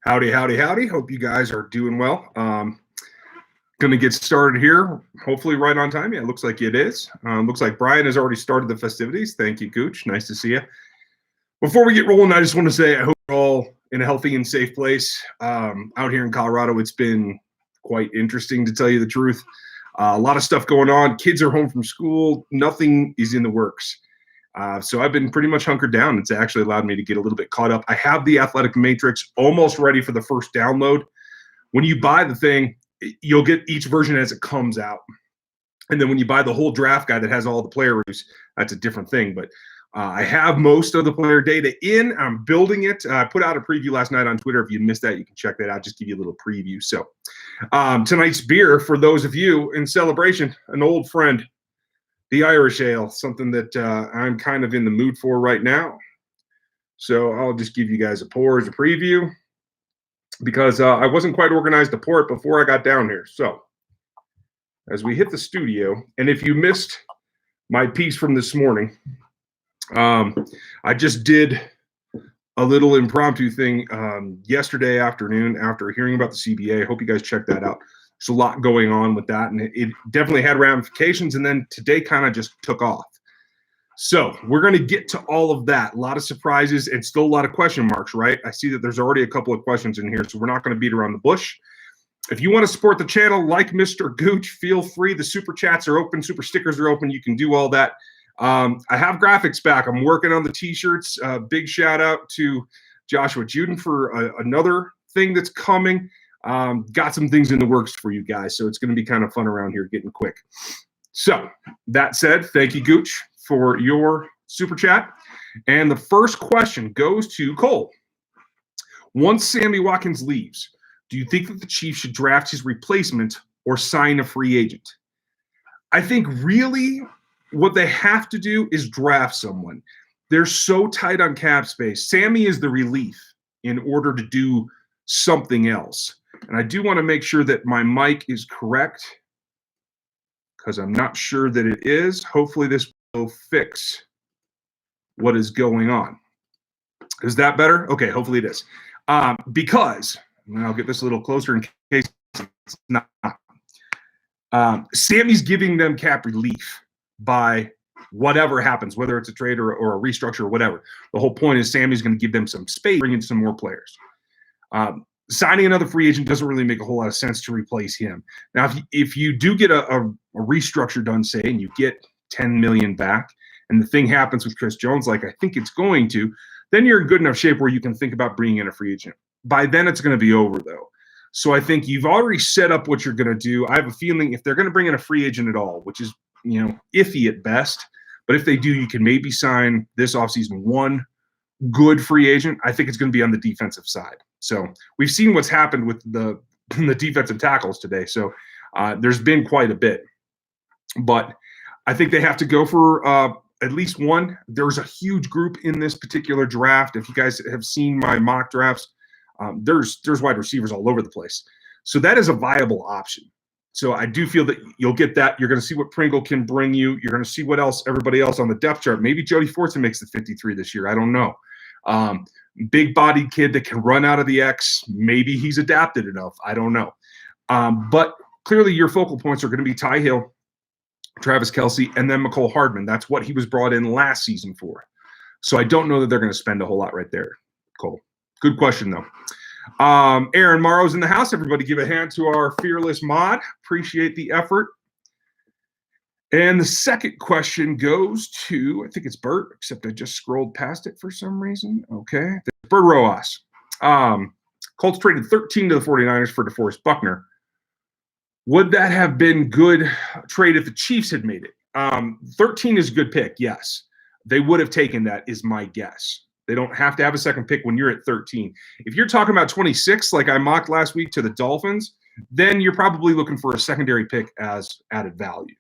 Howdy, howdy, howdy. Hope you guys are doing well. Going to get started here, hopefully right on time. Yeah, it looks like it is. Looks like Brian has already started the festivities. Thank you, Gooch. Nice to see you. Before we get rolling, I just want to say I hope you're all in a healthy and safe place. Out here in Colorado, it's been quite interesting, to tell you the truth. A lot of stuff going on. Kids are home from school. Nothing is in the works. So I've been pretty much hunkered down. It's actually allowed me to get a little bit caught up. I have the Athletic Matrix almost ready for the first download. When you buy the thing, you'll get each version as it comes out. And then when you buy the whole draft guide that has all the player reviews, that's a different thing. But I have most of the player data in. I'm building it. I put out a preview last night on Twitter. If you missed that, you can check that out. Just give you a little preview. So tonight's beer, for those of you in celebration, an old friend, the Irish Ale, something that I'm kind of in the mood for right now. So I'll just give you guys a pour as a preview, because I wasn't quite organized to pour it before I got down here. So as we hit the studio, and if you missed my piece from this morning, I just did a little impromptu thing yesterday afternoon after hearing about the CBA. I hope you guys check that out. There's a lot going on with that, and it definitely had ramifications, and then today kind of just took off. So we're going to get to all of that. A lot of surprises and still a lot of question marks, right? I see that there's already a couple of questions in here, so we're not going to beat around the bush. If you want to support the channel like Mr. Gooch, feel free. The super chats are open. Super stickers are open. You can do all that. I have graphics back. I'm working on the T-shirts. Big shout out to Joshua Juden for another thing that's coming. Got some things in the works for you guys, so it's going to be kind of fun around here getting quick. So that said, thank you, Gooch, for your super chat. And the first question goes to Cole. Once Sammy Watkins leaves, do you think that the Chiefs should draft his replacement or sign a free agent? I think really what they have to do is draft someone. They're so tight on cap space. Sammy is the relief in order to do something else. And I do want to make sure that my mic is correct, because I'm not sure that it is. Hopefully this will fix what is going on. Is that better? Okay, hopefully it is. Because, and I'll get this a little closer in case it's not. Sammy's giving them cap relief by whatever happens, whether it's a trade or a restructure or whatever. The whole point is Sammy's going to give them some space, bring in some more players. Signing another free agent doesn't really make a whole lot of sense to replace him. Now, if you do get a restructure done, say, and you get $10 million back, and the thing happens with Chris Jones, like I think it's going to, then you're in good enough shape where you can think about bringing in a free agent. By then, it's going to be over, though. So I think you've already set up what you're going to do. I have a feeling if they're going to bring in a free agent at all, which is, iffy at best, but if they do, you can maybe sign this offseason one good free agent. I think it's going to be on the defensive side. So we've seen what's happened with the defensive tackles today. So there's been quite a bit. But I think they have to go for at least one. There's a huge group in this particular draft. If you guys have seen my mock drafts, there's wide receivers all over the place. So that is a viable option. So I do feel that you'll get that. You're going to see what Pringle can bring you. You're going to see what else everybody else on the depth chart. Maybe Jody Fortson makes the 53 this year. I don't know. Big-bodied kid that can run out of the X. Maybe he's adapted enough. I don't know. But clearly your focal points are going to be Ty Hill, Travis Kelce, and then McCole Hardman. That's what he was brought in last season for. So I don't know that they're going to spend a whole lot right there, Cole. Good question, though. Aaron Morrow's in the house. Everybody give a hand to our fearless mod. Appreciate the effort. And the second question goes to, I think it's Bert, except I just scrolled past it for some reason. Okay. Bert Roas. Colts traded 13 to the 49ers for DeForest Buckner. Would that have been good trade if the Chiefs had made it? 13 is a good pick, yes. They would have taken that, is my guess. They don't have to have a second pick when you're at 13. If you're talking about 26, like I mocked last week to the Dolphins, then you're probably looking for a secondary pick as added value.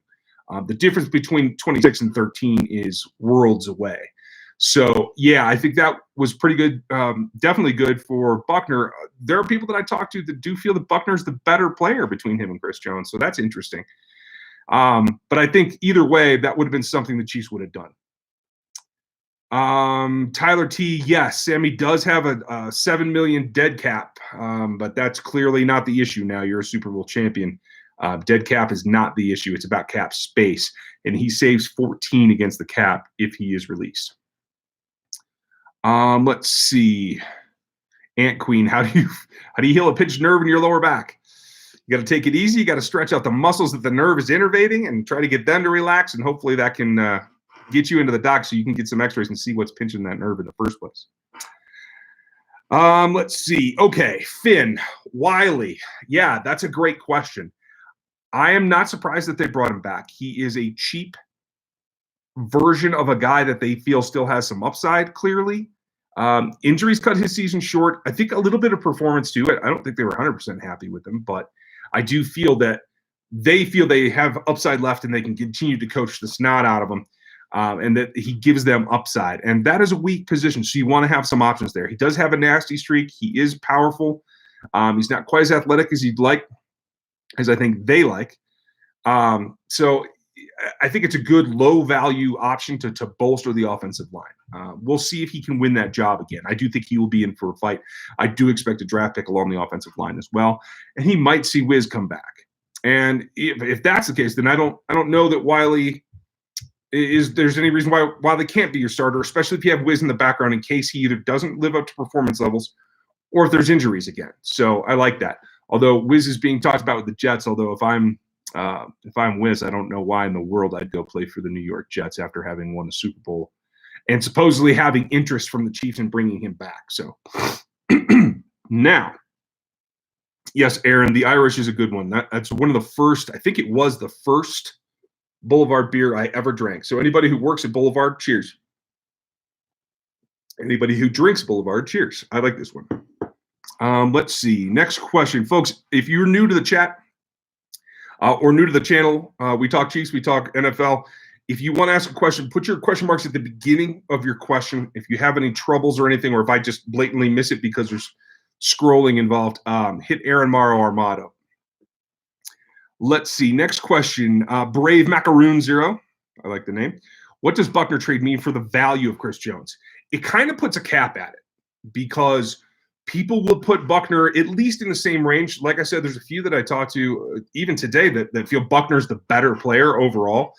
The difference between 26 and 13 is worlds away. So, yeah, I think that was pretty good, definitely good for Buckner. There are people that I talk to that do feel that Buckner's the better player between him and Chris Jones, so that's interesting. But I think either way, that would have been something the Chiefs would have done. Tyler T, yes, Sammy does have a $7 million dead cap but that's clearly not the issue now. You're a Super Bowl champion. Dead cap is not the issue. It's about cap space, and he saves 14 against the cap if he is released. Let's see. Ant Queen, how do you heal a pinched nerve in your lower back? You got to take it easy. You got to stretch out the muscles that the nerve is innervating and try to get them to relax, and hopefully that can get you into the doc so you can get some x-rays and see what's pinching that nerve in the first place. Let's see. Okay, Finn, Wiley. Yeah, that's a great question. I am not surprised that they brought him back. He is a cheap version of a guy that they feel still has some upside, clearly. Injuries cut his season short. I think a little bit of performance to it. I don't think they were 100% happy with him, but I do feel that they feel they have upside left and they can continue to coach the snot out of him, and that he gives them upside. And that is a weak position, so you want to have some options there. He does have a nasty streak. He is powerful. He's not quite as athletic as you'd like, as I think they like. So I think it's a good low-value option to bolster the offensive line. We'll see if he can win that job again. I do think he will be in for a fight. I do expect a draft pick along the offensive line as well, and he might see Wiz come back. And if that's the case, then I don't know that Wiley there's any reason why Wiley can't be your starter, especially if you have Wiz in the background in case he either doesn't live up to performance levels or if there's injuries again. So I like that. Although Wiz is being talked about with the Jets, although if I'm Wiz, I don't know why in the world I'd go play for the New York Jets after having won the Super Bowl and supposedly having interest from the Chiefs in bringing him back. So now, yes, Aaron, the Irish is a good one. That's one of the first, I think it was the first Boulevard beer I ever drank. So anybody who works at Boulevard, cheers. Anybody who drinks Boulevard, cheers. I like this one. Let's see. Next question. Folks, if you're new to the chat, or new to the channel, we talk Chiefs, we talk NFL. If you want to ask a question, put your question marks at the beginning of your question. If you have any troubles or anything, or if I just blatantly miss it because there's scrolling involved, hit Aaron Morrow Armado. Let's see. Next question. Brave Macaroon Zero. I like the name. What does Buckner trade mean for the value of Chris Jones? It kind of puts a cap at it because people will put Buckner at least in the same range. Like I said, there's a few that I talked to even today that feel Buckner's the better player overall.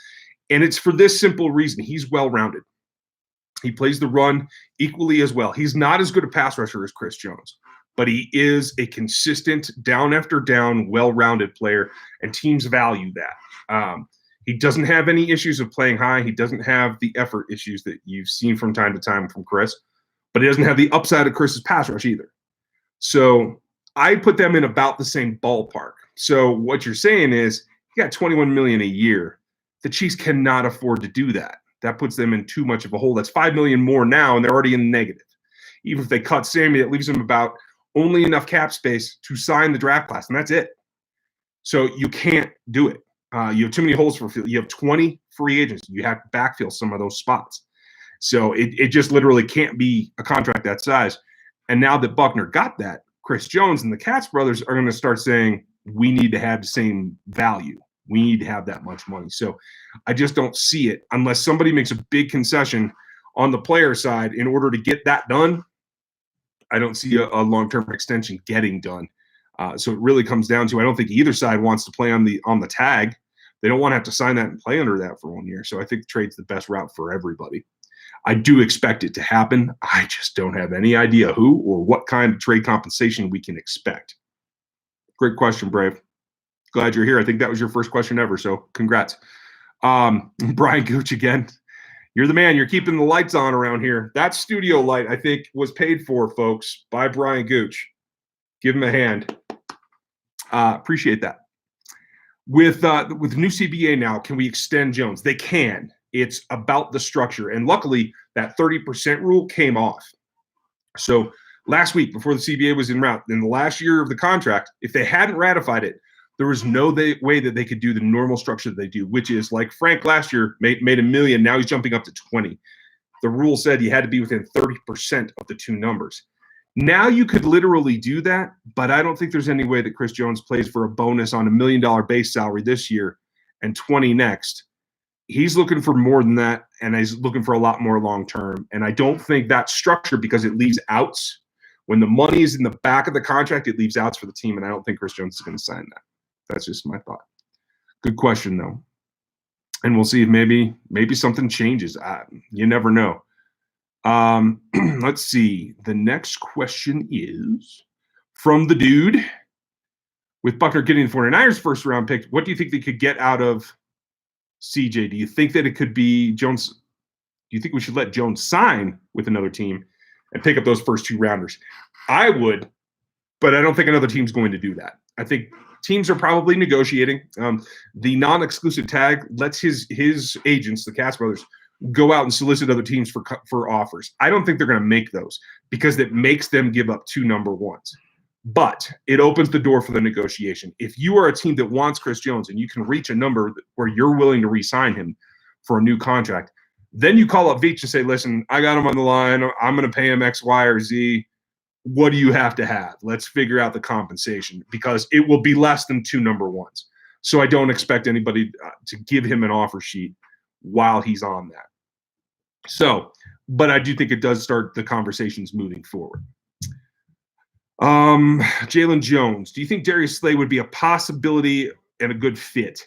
And it's for this simple reason. He's well-rounded. He plays the run equally as well. He's not as good a pass rusher as Chris Jones, but he is a consistent down after down, well-rounded player, and teams value that. He doesn't have any issues of playing high. He doesn't have the effort issues that you've seen from time to time from Chris, but he doesn't have the upside of Chris's pass rush either. So I put them in about the same ballpark. So what you're saying is you got $21 million a year. The Chiefs cannot afford to do that. That puts them in too much of a hole. That's $5 million more now, and they're already in the negative. Even if they cut Sammy, it leaves them about only enough cap space to sign the draft class, and that's it. So you can't do it. You have too many holes for field. You have 20 free agents. You have to backfill some of those spots. So it just literally can't be a contract that size. And now that Buckner got that, Chris Jones and the Katz brothers are going to start saying, we need to have the same value. We need to have that much money. So I just don't see it unless somebody makes a big concession on the player side in order to get that done. I don't see a long-term extension getting done. So it really comes down to, I don't think either side wants to play on the tag. They don't want to have to sign that and play under that for 1 year. So I think the trade's the best route for everybody. I do expect it to happen. I just don't have any idea who or what kind of trade compensation we can expect. Great question, Brave. Glad you're here. I think that was your first question ever, so congrats. Brian Gooch again. You're the man. You're keeping the lights on around here. That studio light, I think, was paid for, folks, by Brian Gooch. Give him a hand. Appreciate that. With new CBA now, can we extend Jones? They can. It's about the structure. And luckily, that 30% rule came off. So last week, before the CBA was in route, in the last year of the contract, if they hadn't ratified it, there was no way that they could do the normal structure that they do, which is like Frank last year made $1 million. Now he's jumping up to 20. The rule said you had to be within 30% of the two numbers. Now you could literally do that, but I don't think there's any way that Chris Jones plays for a bonus on $1 million base salary this year and 20 next. He's looking for more than that, and he's looking for a lot more long-term. And I don't think that's structured because it leaves outs When the money is in the back of the contract, it leaves outs for the team, and I don't think Chris Jones is going to sign that. That's just my thought. Good question, though. And we'll see if maybe something changes. You never know. Let's see. The next question is from the dude. With Buckner getting the 49ers first round pick, what do you think they could get out of CJ? Do you think that it could be Jones? Do you think we should let Jones sign with another team and pick up those first 2 rounders? I would, but I don't think another team's going to do that. I think teams are probably negotiating. The non-exclusive tag lets his agents, the Katz brothers, go out and solicit other teams for offers. I don't think they're going to make those because it makes them give up 2 number ones. But it opens the door for the negotiation. If you are a team that wants Chris Jones and you can reach a number where you're willing to re-sign him for a new contract, then you call up Veach and say, listen, I got him on the line. I'm going to pay him X, Y, or Z. What do you have to have? Let's figure out the compensation because it will be less than 2 number ones. So I don't expect anybody to give him an offer sheet while he's on that. So, but I do think it does start the conversations moving forward. Jalen Jones, do you think Darius Slay would be a possibility and a good fit?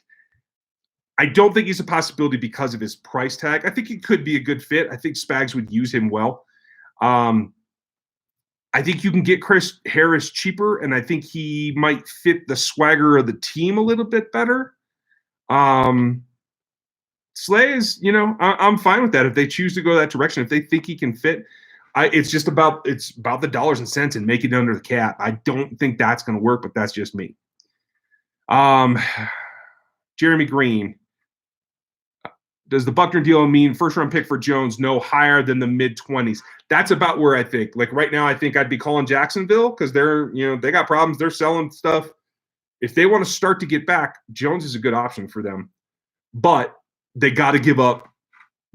I don't think he's a possibility because of his price tag. I think he could be a good fit. I think Spags would use him well. I think you can get Chris Harris cheaper, and I think he might fit the swagger of the team a little bit better. Slay is, I'm fine with that if they choose to go that direction. If they think he can fit, it's about the dollars and cents and making it under the cap. I don't think that's going to work, but that's just me. Jeremy Green, does the Buckner deal mean first round pick for Jones no higher than the mid-20s? That's about where I think. Like right now, I think I'd be calling Jacksonville because they got problems. They're selling stuff. If they want to start to get back, Jones is a good option for them, but they got to give up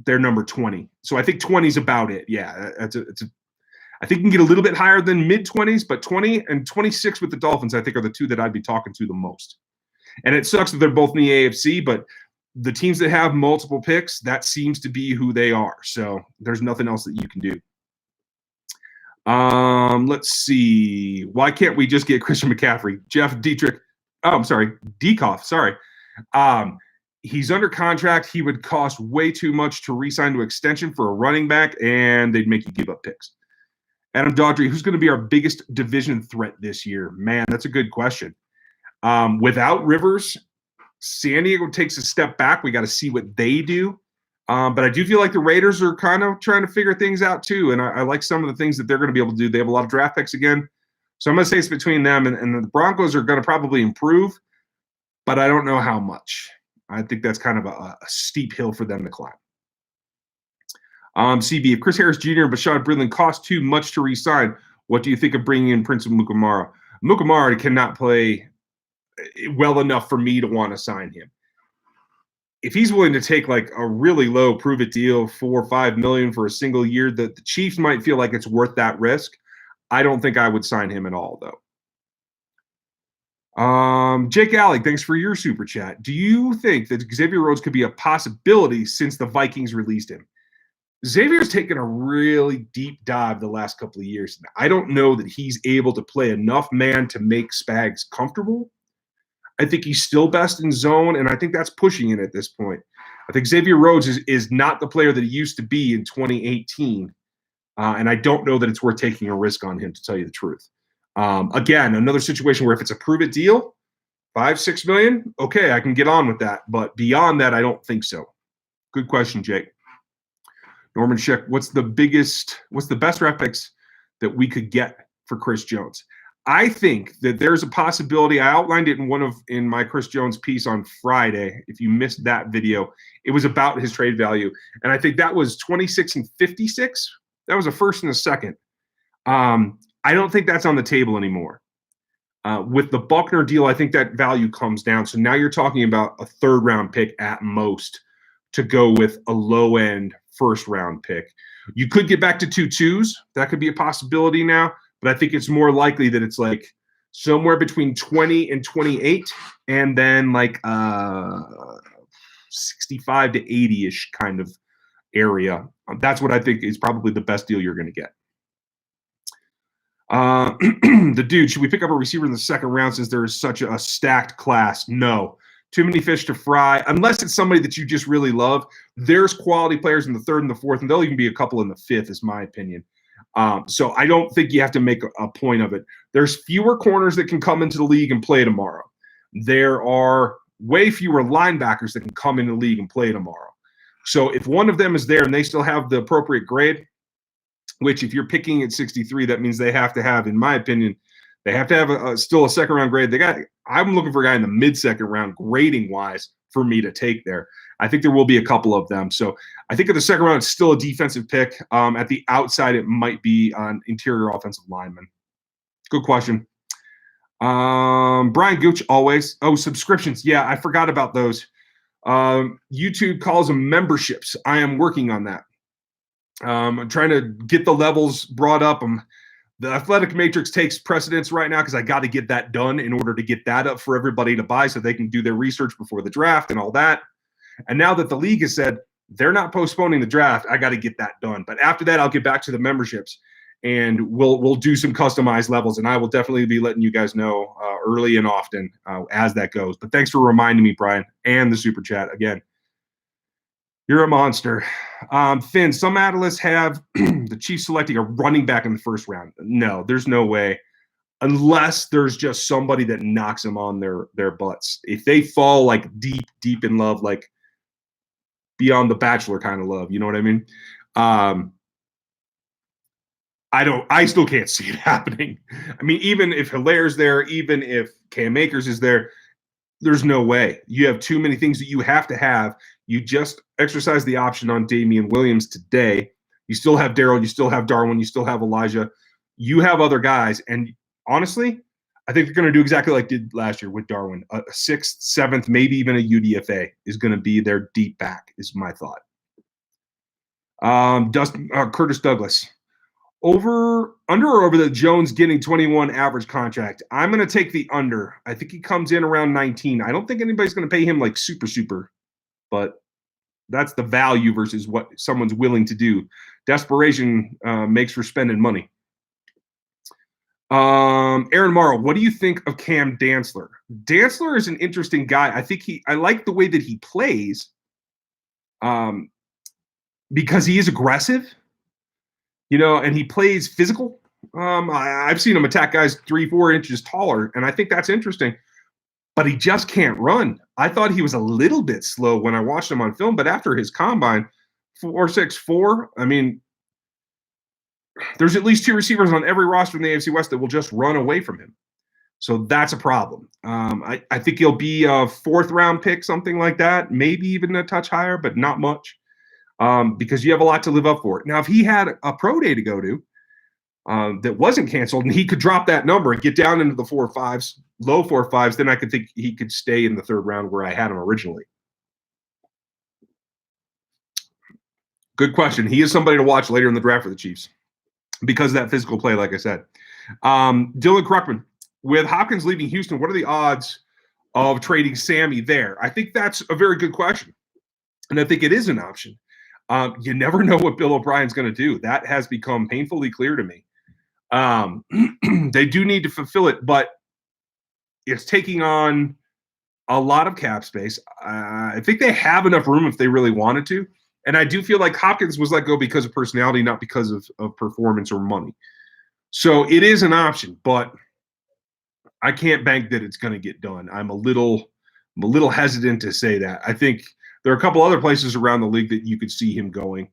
their number 20. So I think 20 is about it. Yeah, I think you can get a little bit higher than mid-20s, but 20 and 26 with the Dolphins, I think, are the 2 that I'd be talking to the most. And it sucks that they're both in the AFC, but the teams that have multiple picks, that seems to be who they are. So there's nothing else that you can do. Let's see. Why can't we just get Christian McCaffrey? Jeff Dietrich. Oh, I'm sorry. Dekoff. Sorry. He's under contract. He would cost way too much to re-sign to extension for a running back, and they'd make you give up picks. Adam Daughtry, who's going to be our biggest division threat this year? Man, that's a good question. Without Rivers, San Diego takes a step back. We got to see what they do. But I do feel like the Raiders are kind of trying to figure things out too, and I like some of the things that they're going to be able to do. They have a lot of draft picks again. So I'm going to say it's between them, and the Broncos are going to probably improve, but I don't know how much. I think that's kind of a steep hill for them to climb. CB, if Chris Harris Jr. and Bashad Breeland cost too much to re-sign, what do you think of bringing in Prince of Mukamara? Mukamara cannot play well enough for me to want to sign him. If he's willing to take like a really low prove-it deal, $4 or $5 million for a single year, the Chiefs might feel like it's worth that risk. I don't think I would sign him at all, though. Jake Alley, thanks for your super chat. Do you think that Xavier Rhodes could be a possibility since the Vikings released him? Xavier's taken a really deep dive the last couple of years. I don't know that he's able to play enough man to make Spags comfortable. I think he's still best in zone, and I think that's pushing it at this point. I think Xavier Rhodes is not the player that he used to be in 2018, and I don't know that it's worth taking a risk on him, to tell you the truth. Again, another situation where if it's a prove-it deal, $5-6 million, okay, I can get on with that. But beyond that, I don't think so. Good question, Jake. Norman Schick, what's the best draft picks that we could get for Chris Jones? I think that there's a possibility. I outlined it in my Chris Jones piece on Friday. If you missed that video, it was about his trade value. And I think that was 26 and 56. That was a first and a second. I don't think that's on the table anymore. With the Buckner deal, I think that value comes down. So now you're talking about a third-round pick at most to go with a low-end first-round pick. You could get back to 2 2s. That could be a possibility now. But I think it's more likely that it's like somewhere between 20 and 28 and then like 65 to 80-ish kind of area. That's what I think is probably the best deal you're going to get. The dude, should we pick up a receiver in the second round since there is such a stacked class? No. Too many fish to fry. Unless it's somebody that you just really love. There's quality players in the third and the fourth, and there'll even be a couple in the fifth, is my opinion. So I don't think you have to make a point of it. There's fewer corners that can come into the league and play tomorrow. There are way fewer linebackers that can come into the league and play tomorrow. So if one of them is there and they still have the appropriate grade, which if you're picking at 63, that means they have to have, in my opinion, they have to have still a second round grade. I'm looking for a guy in the mid-second round grading wise for me to take there. I think there will be a couple of them. So I think at the second round, it's still a defensive pick. At the outside, it might be an interior offensive lineman. Good question. Brian Gooch, always. Oh, subscriptions. Yeah, I forgot about those. YouTube calls them memberships. I am working on that. I'm trying to get the levels brought up. The athletic matrix takes precedence right now because I got to get that done in order to get that up for everybody to buy so they can do their research before the draft and all that. And now that the league has said they're not postponing the draft, I got to get that done. But after that, I'll get back to the memberships and we'll do some customized levels. And I will definitely be letting you guys know early and often as that goes. But thanks for reminding me, Brian, and the super chat again. You're a monster. Finn, some analysts have the Chiefs selecting a running back in the first round. No, there's no way. Unless there's just somebody that knocks them on their butts. If they fall like deep in love, like beyond the Bachelor kind of love, you know what I mean? I still can't see it happening. I mean, even if Hilaire's there, even if Cam Akers is there, there's no way. You have too many things that you have to have. You just exercise the option on Damian Williams today. You still have Darrell. You still have Darwin. You still have Elijah. You have other guys. And honestly, I think they're going to do exactly like they did last year with Darwin. A sixth, seventh, maybe even a UDFA is going to be their deep back, is my thought. Curtis Douglas. Under or over the Jones getting 21 average contract? I'm going to take the under. I think he comes in around 19. I don't think anybody's going to pay him like super, but that's the value versus what someone's willing to do. Desperation makes for spending money. Aaron Morrow, what do you think of Cam Dantzler? Dantzler is an interesting guy. I like the way that he plays because he is aggressive. You know, and he plays physical. I've seen him attack guys 3-4 inches taller, and I think that's interesting. But he just can't run. I thought he was a little bit slow when I watched him on film, but after his combine, 4.64, I mean, there's at least two receivers on every roster in the AFC West that will just run away from him. So that's a problem. I think he'll be a fourth-round pick, something like that, maybe even a touch higher, but not much. Because you have a lot to live up for. Now, if he had a pro day to go to that wasn't canceled and he could drop that number and get down into the 4.5s, low 4.5s, then I could think he could stay in the third round where I had him originally. Good question. He is somebody to watch later in the draft for the Chiefs because of that physical play, like I said. Dylan Kruckman, with Hopkins leaving Houston, what are the odds of trading Sammy there? I think that's a very good question, and I think it is an option. You never know what Bill O'Brien's going to do. That has become painfully clear to me. They do need to fulfill it, but it's taking on a lot of cap space. I think they have enough room if they really wanted to. And I do feel like Hopkins was let go because of personality, not because of performance or money. So it is an option, but I can't bank that it's going to get done. I'm a little hesitant to say that. I think there are a couple other places around the league that you could see him going.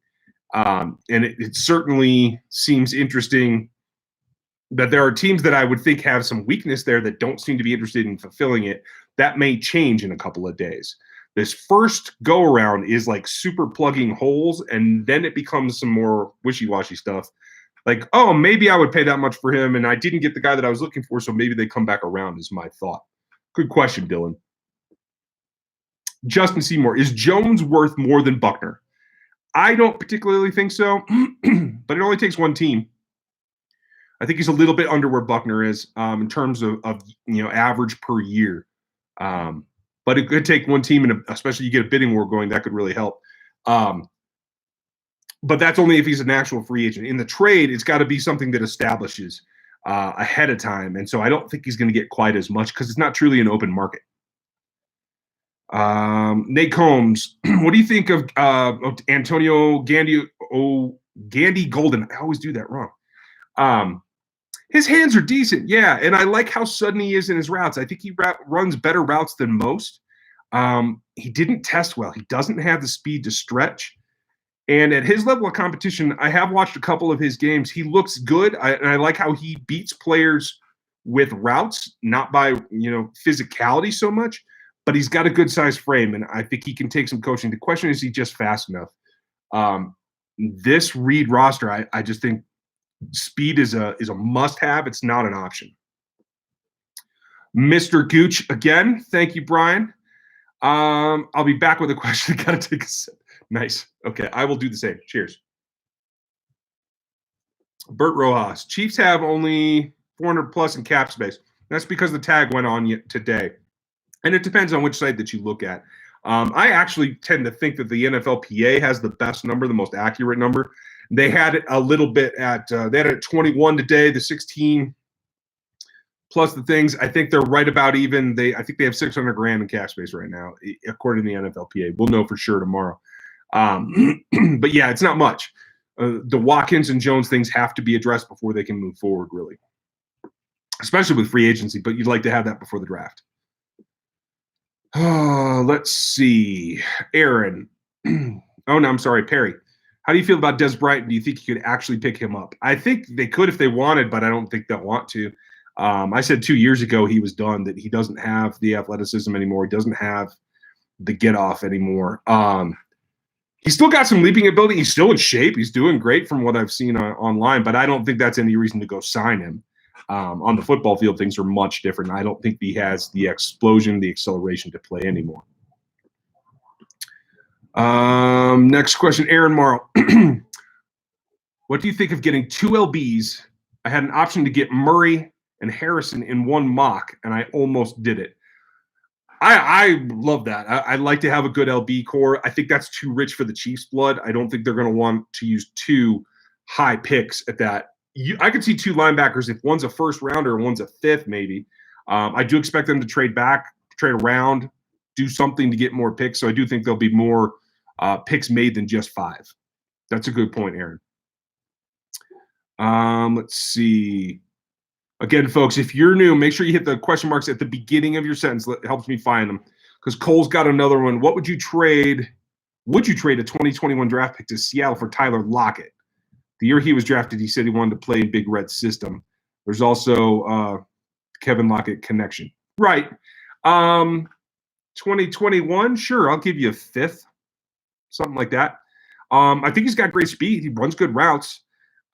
And it certainly seems interesting that there are teams that I would think have some weakness there that don't seem to be interested in fulfilling it. That may change in a couple of days. This first go-around is like super plugging holes, and then it becomes some more wishy-washy stuff. Like, oh, maybe I would pay that much for him, and I didn't get the guy that I was looking for, so maybe they come back around is my thought. Good question, Dylan. Justin Seymour, is Jones worth more than Buckner? I don't particularly think so, but it only takes one team. I think he's a little bit under where Buckner is in terms of average per year. But it could take one team, and especially you get a bidding war going, that could really help. But that's only if he's an actual free agent. In the trade, it's got to be something that establishes ahead of time. And so I don't think he's going to get quite as much because it's not truly an open market. Nate Combs, what do you think of Antonio Gandy Golden? I always do that wrong. His hands are decent, yeah, and I like how sudden he is in his routes. I think he runs better routes than most. He didn't test well. He doesn't have the speed to stretch. And at his level of competition, I have watched a couple of his games. He looks good, and I like how he beats players with routes, not by physicality so much, but he's got a good size frame, and I think he can take some coaching. The question is he just fast enough? This Reed roster, I just think speed is a must-have. It's not an option. Mr. Gooch again. Thank you, Brian. I'll be back with a question. Got to take a sip. Nice. Okay, I will do the same. Cheers. Bert Rojas. Chiefs have only 400 plus in cap space. That's because the tag went on today. And it depends on which site that you look at. I actually tend to think that the NFLPA has the best number, the most accurate number. They had it a little bit at they had it at 21 today, the 16 plus the things. I think they're right about even. I think they have 600 grand in cap space right now, according to the NFLPA. We'll know for sure tomorrow. But yeah, it's not much. The Watkins and Jones things have to be addressed before they can move forward, really, especially with free agency. But you'd like to have that before the draft. Let's see. Aaron. Oh, no, I'm sorry. Perry. How do you feel about Des Bryant? Do you think you could actually pick him up? I think they could if they wanted, but I don't think they'll want to. I said 2 years ago he was done, that he doesn't have the athleticism anymore. He doesn't have the get-off anymore. He's still got some leaping ability. He's still in shape. He's doing great from what I've seen online, but I don't think that's any reason to go sign him. On the football field, things are much different. I don't think he has the explosion, the acceleration to play anymore. Next question, Aaron Morrow. What do you think of getting 2 LBs? I had an option to get Murray and Harrison in one mock, and I almost did it. I love that. I like to have a good LB core. I think that's too rich for the Chiefs' blood. I don't think they're going to want to use 2 high picks at that. I could see 2 linebackers if one's a first rounder and one's a 5th, maybe. I do expect them to trade back, trade around, do something to get more picks. So I do think there'll be more picks made than just 5. That's a good point, Aaron. Let's see. Again, folks, if you're new, make sure you hit the question marks at the beginning of your sentence. It helps me find them. Because Cole's got another one. What would you trade? Would you trade a 2021 draft pick to Seattle for Tyler Lockett? The year he was drafted, he said he wanted to play in Big Red system. There's also Kevin Lockett connection. Right. 2021, sure, I'll give you a 5th, something like that. I think he's got great speed. He runs good routes.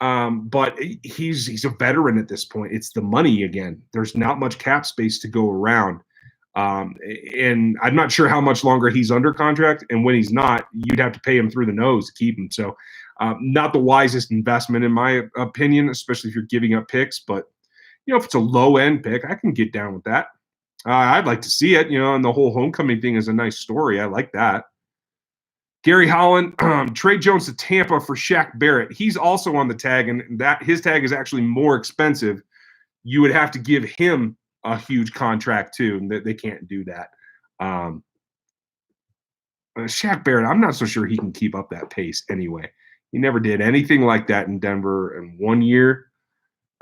But he's a veteran at this point. It's the money again. There's not much cap space to go around. And I'm not sure how much longer he's under contract. And when he's not, you'd have to pay him through the nose to keep him. So not the wisest investment in my opinion, especially if you're giving up picks. But, if it's a low-end pick, I can get down with that. I'd like to see it, and the whole homecoming thing is a nice story. I like that. Gary Holland, trade Jones to Tampa for Shaq Barrett. He's also on the tag, and that his tag is actually more expensive. You would have to give him a huge contract too, and they can't do that. Shaq Barrett, I'm not so sure he can keep up that pace anyway. He never did anything like that in Denver in 1 year.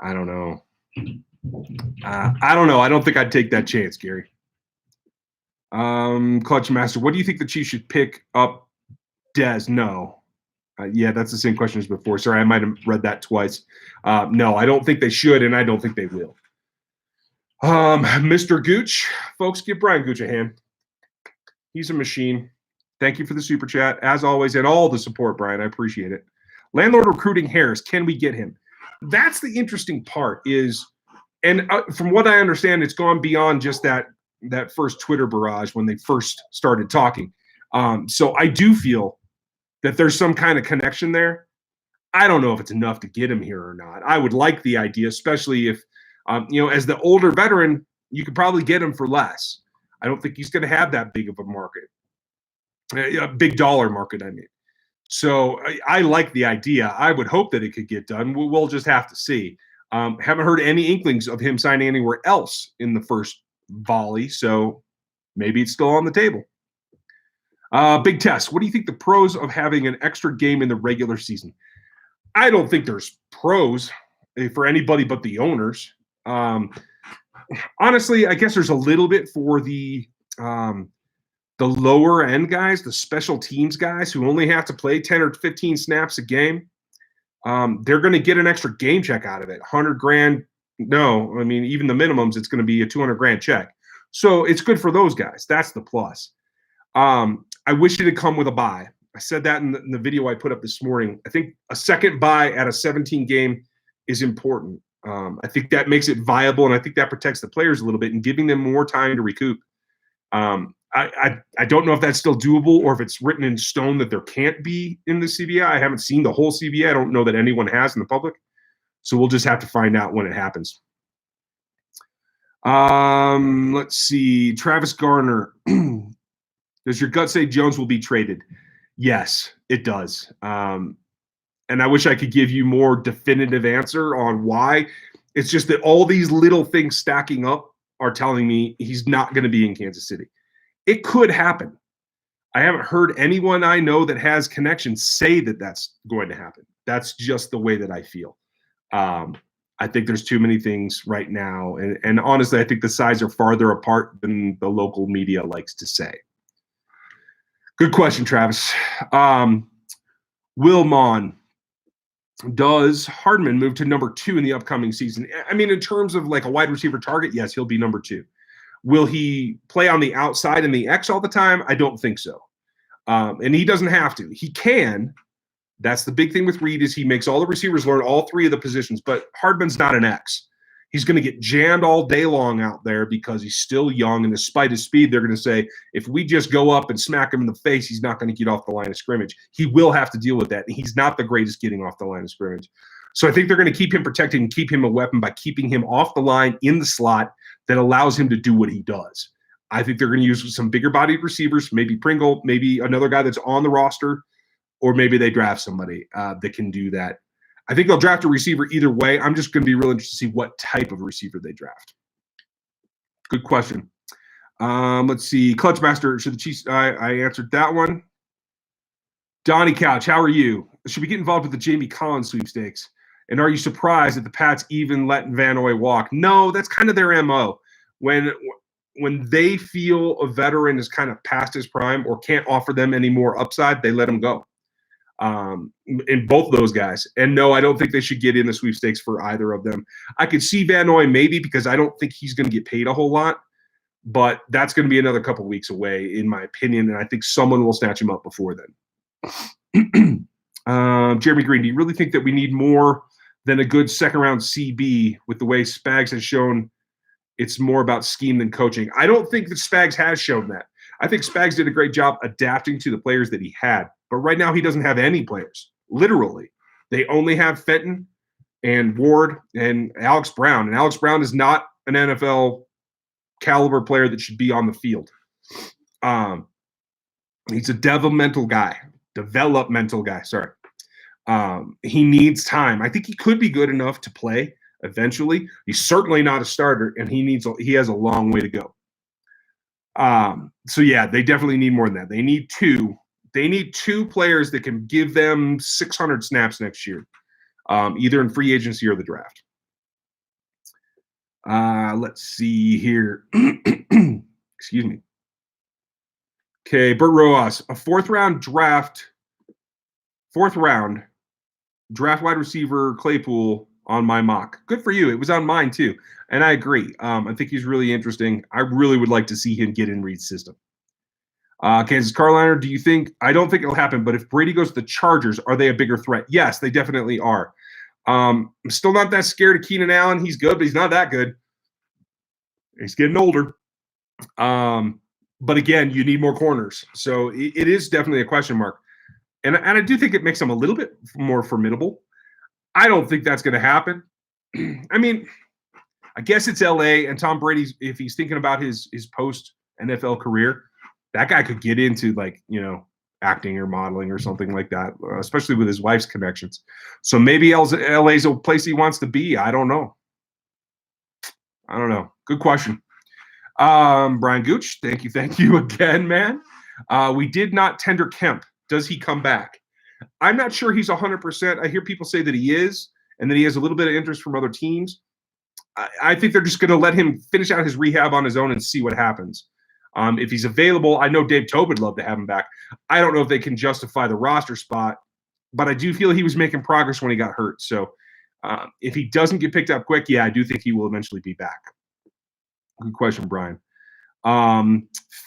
I don't know. I don't know. I don't think I'd take that chance, Gary. Clutch Master, what do you think the Chiefs should pick up? Dez, no. Yeah, that's the same question as before. Sorry, I might have read that twice. No, I don't think they should, and I don't think they will. Mr. Gooch, folks, give Brian Gooch a hand. He's a machine. Thank you for the super chat, as always, and all the support, Brian. I appreciate it. Landlord recruiting Harris. Can we get him? That's the interesting part is, and from what I understand, it's gone beyond just that first Twitter barrage when they first started talking. So I do feel that there's some kind of connection there. I don't know if it's enough to get him here or not. I would like the idea, especially if, as the older veteran, you could probably get him for less. I don't think he's going to have that big of a market, a big dollar market, I mean. So I like the idea. I would hope that it could get done. We'll just have to see. Haven't heard any inklings of him signing anywhere else in the first volley, so maybe it's still on the table. Big Test. What do you think the pros of having an extra game in the regular season? I don't think there's pros for anybody but the owners. Honestly, I guess there's a little bit for the lower end guys, the special teams guys who only have to play 10 or 15 snaps a game. They're going to get an extra game check out of it. 100 grand. No, I mean, even the minimums, it's going to be a 200 grand check. So it's good for those guys. That's the plus. I wish it had come with a bye. I said that in the video I put up this morning. I think a second bye at a 17 game is important. I think that makes it viable, and I think that protects the players a little bit and giving them more time to recoup. I don't know if that's still doable or if it's written in stone that there can't be in the CBA. I haven't seen the whole CBA. I don't know that anyone has in the public. So we'll just have to find out when it happens. Let's see. Travis Garner. Does your gut say Jones will be traded? Yes, it does. And I wish I could give you more definitive answer on why. It's just that all these little things stacking up are telling me he's not going to be in Kansas City. It could happen. I haven't heard anyone I know that has connections say that that's going to happen. That's just the way that I feel. I think there's too many things right now. And honestly, I think the sides are farther apart than the local media likes to say. Good question, Travis. Will Mon, does Hardman move to number 2 in the upcoming season? I mean, in terms of like a wide receiver target, yes, he'll be number 2. Will he play on the outside in the X all the time? I don't think so. And he doesn't have to. He can. That's the big thing with Reed is he makes all the receivers learn all 3 of the positions, but Hardman's not an X. He's going to get jammed all day long out there because he's still young, and despite his speed, they're going to say, if we just go up and smack him in the face, he's not going to get off the line of scrimmage. He will have to deal with that, and he's not the greatest getting off the line of scrimmage. So I think they're going to keep him protected and keep him a weapon by keeping him off the line in the slot that allows him to do what he does. I think they're going to use some bigger-bodied receivers, maybe Pringle, maybe another guy that's on the roster, or maybe they draft somebody that can do that. I think they'll draft a receiver either way. I'm just going to be real interested to see what type of receiver they draft. Good question. Let's see. Clutchmaster, should the Chiefs? I answered that one. Donnie Couch, how are you? Should we get involved with the Jamie Collins sweepstakes? And are you surprised that the Pats even let Van Noy walk? No, that's kind of their MO. When they feel a veteran is kind of past his prime or can't offer them any more upside, they let him go. In both of those guys. And no, I don't think they should get in the sweepstakes for either of them. I could see Van Noy maybe because I don't think he's going to get paid a whole lot, but that's going to be another couple weeks away, in my opinion, and I think someone will snatch him up before then. Jeremy Green, do you really think that we need more than a good second-round CB with the way Spags has shown it's more about scheme than coaching? I don't think that Spags has shown that. I think Spags did a great job adapting to the players that he had. But right now he doesn't have any players, literally. They only have Fenton and Ward and Alex Brown. And Alex Brown is not an NFL caliber player that should be on the field. He's a developmental guy. Sorry. He needs time. I think he could be good enough to play eventually. He's certainly not a starter, and he has a long way to go. So yeah, they definitely need more than that. They need 2. They need 2 players that can give them 600 snaps next year, either in free agency or the draft. Let's see here. Excuse me. Okay, Bert Roas, a fourth round draft wide receiver Claypool on my mock. Good for you. It was on mine too. And I agree. I think he's really interesting. I really would like to see him get in Reed's system. Kansas Carolina, I don't think it'll happen, but if Brady goes to the Chargers, are they a bigger threat? Yes, they definitely are. I'm still not that scared of Keenan Allen. He's good, but he's not that good. He's getting older. But again, you need more corners. So it is definitely a question mark. And I do think it makes them a little bit more formidable. I don't think that's going to happen. I mean, I guess it's LA, and Tom Brady, if he's thinking about his post-NFL career, that guy could get into acting or modeling or something like that, especially with his wife's connections. So maybe LA's a place he wants to be. I don't know. Good question. Brian Gooch, thank you again, man. We did not tender Kemp. Does he come back? I'm not sure he's 100%. I hear people say that he is, and that he has a little bit of interest from other teams. I think they're just going to let him finish out his rehab on his own and see what happens. If he's available, I know Dave Tobe would love to have him back. I don't know if they can justify the roster spot, but I do feel he was making progress when he got hurt. So if he doesn't get picked up quick, yeah, I do think he will eventually be back. Good question, Brian.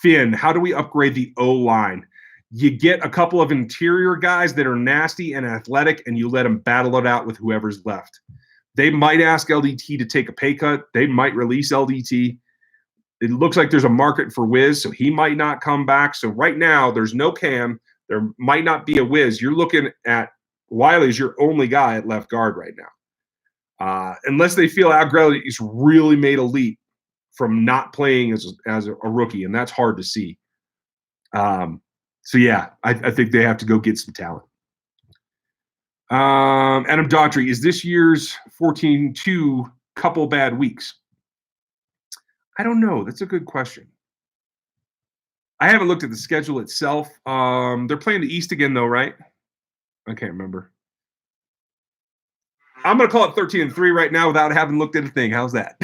Finn, how do we upgrade the O-line? You get a couple of interior guys that are nasty and athletic, and you let them battle it out with whoever's left. They might ask LDT to take a pay cut. They might release LDT. It looks like there's a market for Wiz, so he might not come back. So right now, there's no Cam. There might not be a Wiz. You're looking at Wiley's your only guy at left guard right now. Unless they feel Agrelli's really made a leap from not playing as a rookie, and that's hard to see. So, yeah, I think they have to go get some talent. Adam Daughtry, is this year's 14-2 couple bad weeks? I don't know. That's a good question. I haven't looked at the schedule itself. They're playing the East again, though, right? I can't remember. I'm going to call it 13-3 right now without having looked at a thing. How's that?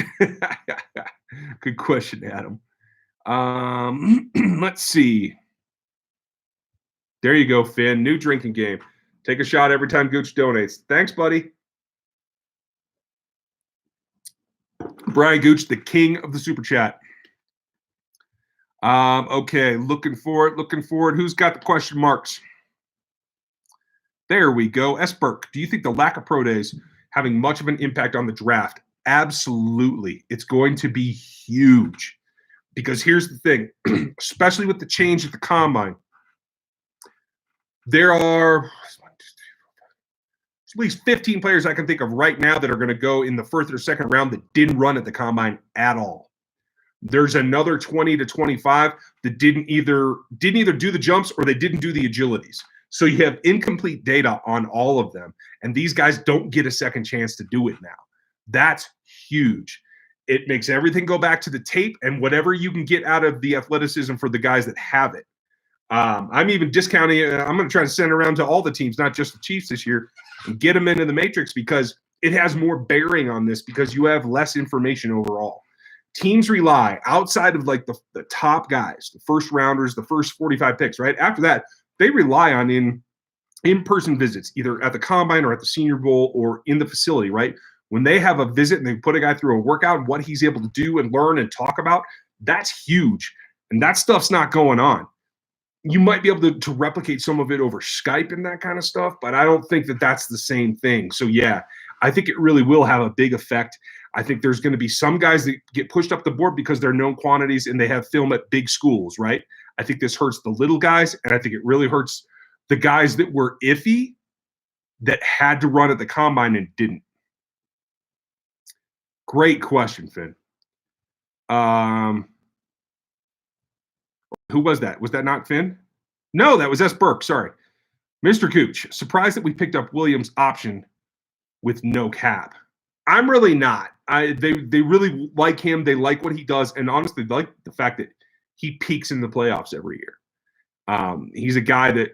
Good question, Adam. Let's see. There you go, Finn. New drinking game. Take a shot every time Gooch donates. Thanks, buddy. Brian Gooch, the king of the super chat. Okay, looking for it. Who's got the question marks? There we go. S. Burke, do you think the lack of pro days having much of an impact on the draft? Absolutely. It's going to be huge. Because here's the thing, especially with the change at the combine, there are at least 15 players I can think of right now that are going to go in the first or second round that didn't run at the combine at all. There's another 20 to 25 that didn't either do the jumps or they didn't do the agilities. So you have incomplete data on all of them, and these guys don't get a second chance to do it now. That's huge. It makes everything go back to the tape and whatever you can get out of the athleticism for the guys that have it. I'm even discounting it. I'm going to try to send it around to all the teams, not just the Chiefs this year, and get them into the matrix because it has more bearing on this because you have less information overall. Teams rely outside of like the top guys, the first rounders, the first 45 picks, right? After that, they rely on in-person visits, either at the combine or at the Senior Bowl or in the facility, right? When they have a visit and they put a guy through a workout, what he's able to do and learn and talk about, that's huge. And that stuff's not going on. You might be able to replicate some of it over Skype and that kind of stuff, but I don't think that that's the same thing. So, yeah, I think it really will have a big effect. I think there's going to be some guys that get pushed up the board because they're known quantities and they have film at big schools, right? I think this hurts the little guys, and I think it really hurts the guys that were iffy that had to run at the combine and didn't. Great question, Finn. Who was that? Was that not Finn? No, that was S. Burke. Sorry. Mr. Gooch, surprised that we picked up Williams' option with no cap. I'm really not. They really like him. They like what he does. And honestly, they like the fact that he peaks in the playoffs every year. He's a guy that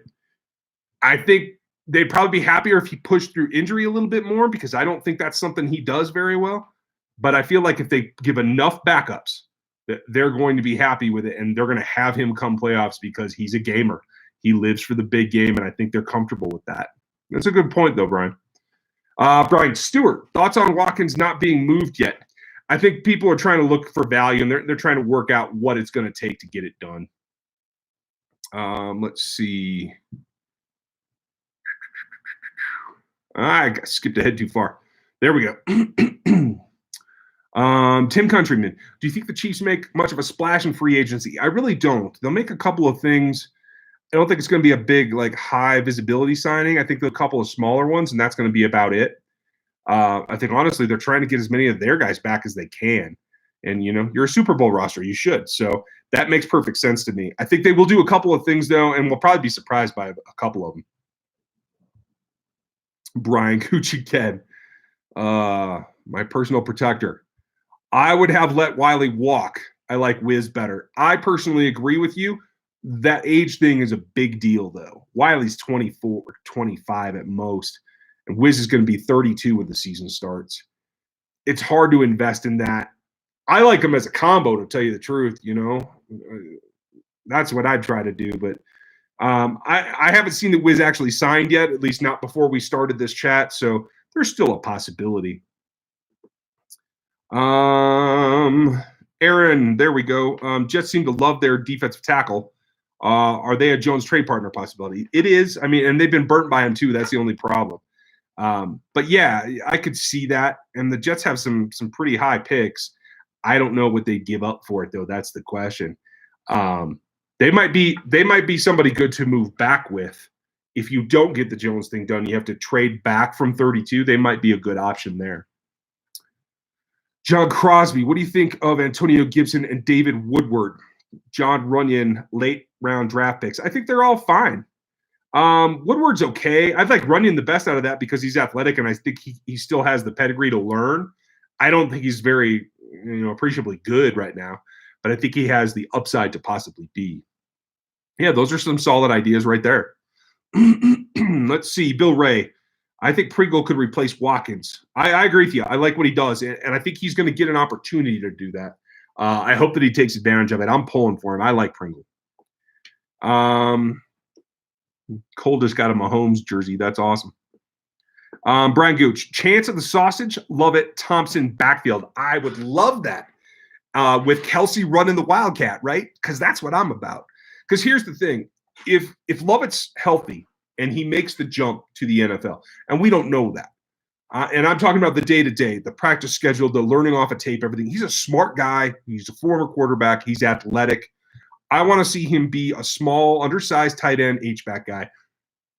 I think they'd probably be happier if he pushed through injury a little bit more because I don't think that's something he does very well. But I feel like if they give enough backups, they're going to be happy with it, and they're going to have him come playoffs because he's a gamer. He lives for the big game, and I think they're comfortable with that. That's a good point, though, Brian. Brian Stewart, thoughts on Watkins not being moved yet? I think people are trying to look for value, and they're trying to work out what it's going to take to get it done. Let's see. I skipped ahead too far. There we go. Tim Countryman, do you think the Chiefs make much of a splash in free agency? I really don't. They'll make a couple of things. I don't think it's going to be a big, like, high visibility signing. I think a couple of smaller ones, and that's going to be about it. I think, honestly, they're trying to get as many of their guys back as they can. And, you're a Super Bowl roster. You should. So That makes perfect sense to me. I think they will do a couple of things, though, and we'll probably be surprised by a couple of them. Brian Gucci Ken, my personal protector. I would have let Wiley walk. I like Wiz better. I personally agree with you. That age thing is a big deal, though. Wiley's 24, 25 at most, and Wiz is going to be 32 when the season starts. It's hard to invest in that. I like him as a combo, to tell you the truth. That's what I'd try to do. But I haven't seen the Wiz actually signed yet, at least not before we started this chat. So there's still a possibility. Aaron, there we go. Jets seem to love their defensive tackle. Are they a Jones trade partner possibility? It is. I mean, and they've been burnt by him too. That's the only problem. But yeah, I could see that. And the Jets have some pretty high picks. I don't know what they give up for it though. That's the question. They might be somebody good to move back with. If you don't get the Jones thing done, you have to trade back from 32. They might be a good option there. John Crosby, what do you think of Antonio Gibson and David Woodward? John Runyon, late round draft picks. I think they're all fine. Woodward's okay. I like Runyon the best out of that because he's athletic and I think he still has the pedigree to learn. I don't think he's very appreciably good right now, but I think he has the upside to possibly be. Yeah, those are some solid ideas right there. Let's see. Bill Ray. I think Pringle could replace Watkins. I agree with you. I like what he does, and I think he's going to get an opportunity to do that. I hope that he takes advantage of it. I'm pulling for him. I like Pringle. Cole just got a Mahomes jersey. That's awesome. Brian Gooch. Chance of the sausage. Love it. Thompson backfield. I would love that. With Kelsey running the Wildcat, right? Because that's what I'm about. Because here's the thing. If Lovett's healthy and he makes the jump to the NFL, and we don't know that, and I'm talking about the day-to-day, the practice schedule, the learning off of tape, everything. He's a smart guy. He's a former quarterback. He's athletic. I want to see him be a small, undersized tight end H-back guy,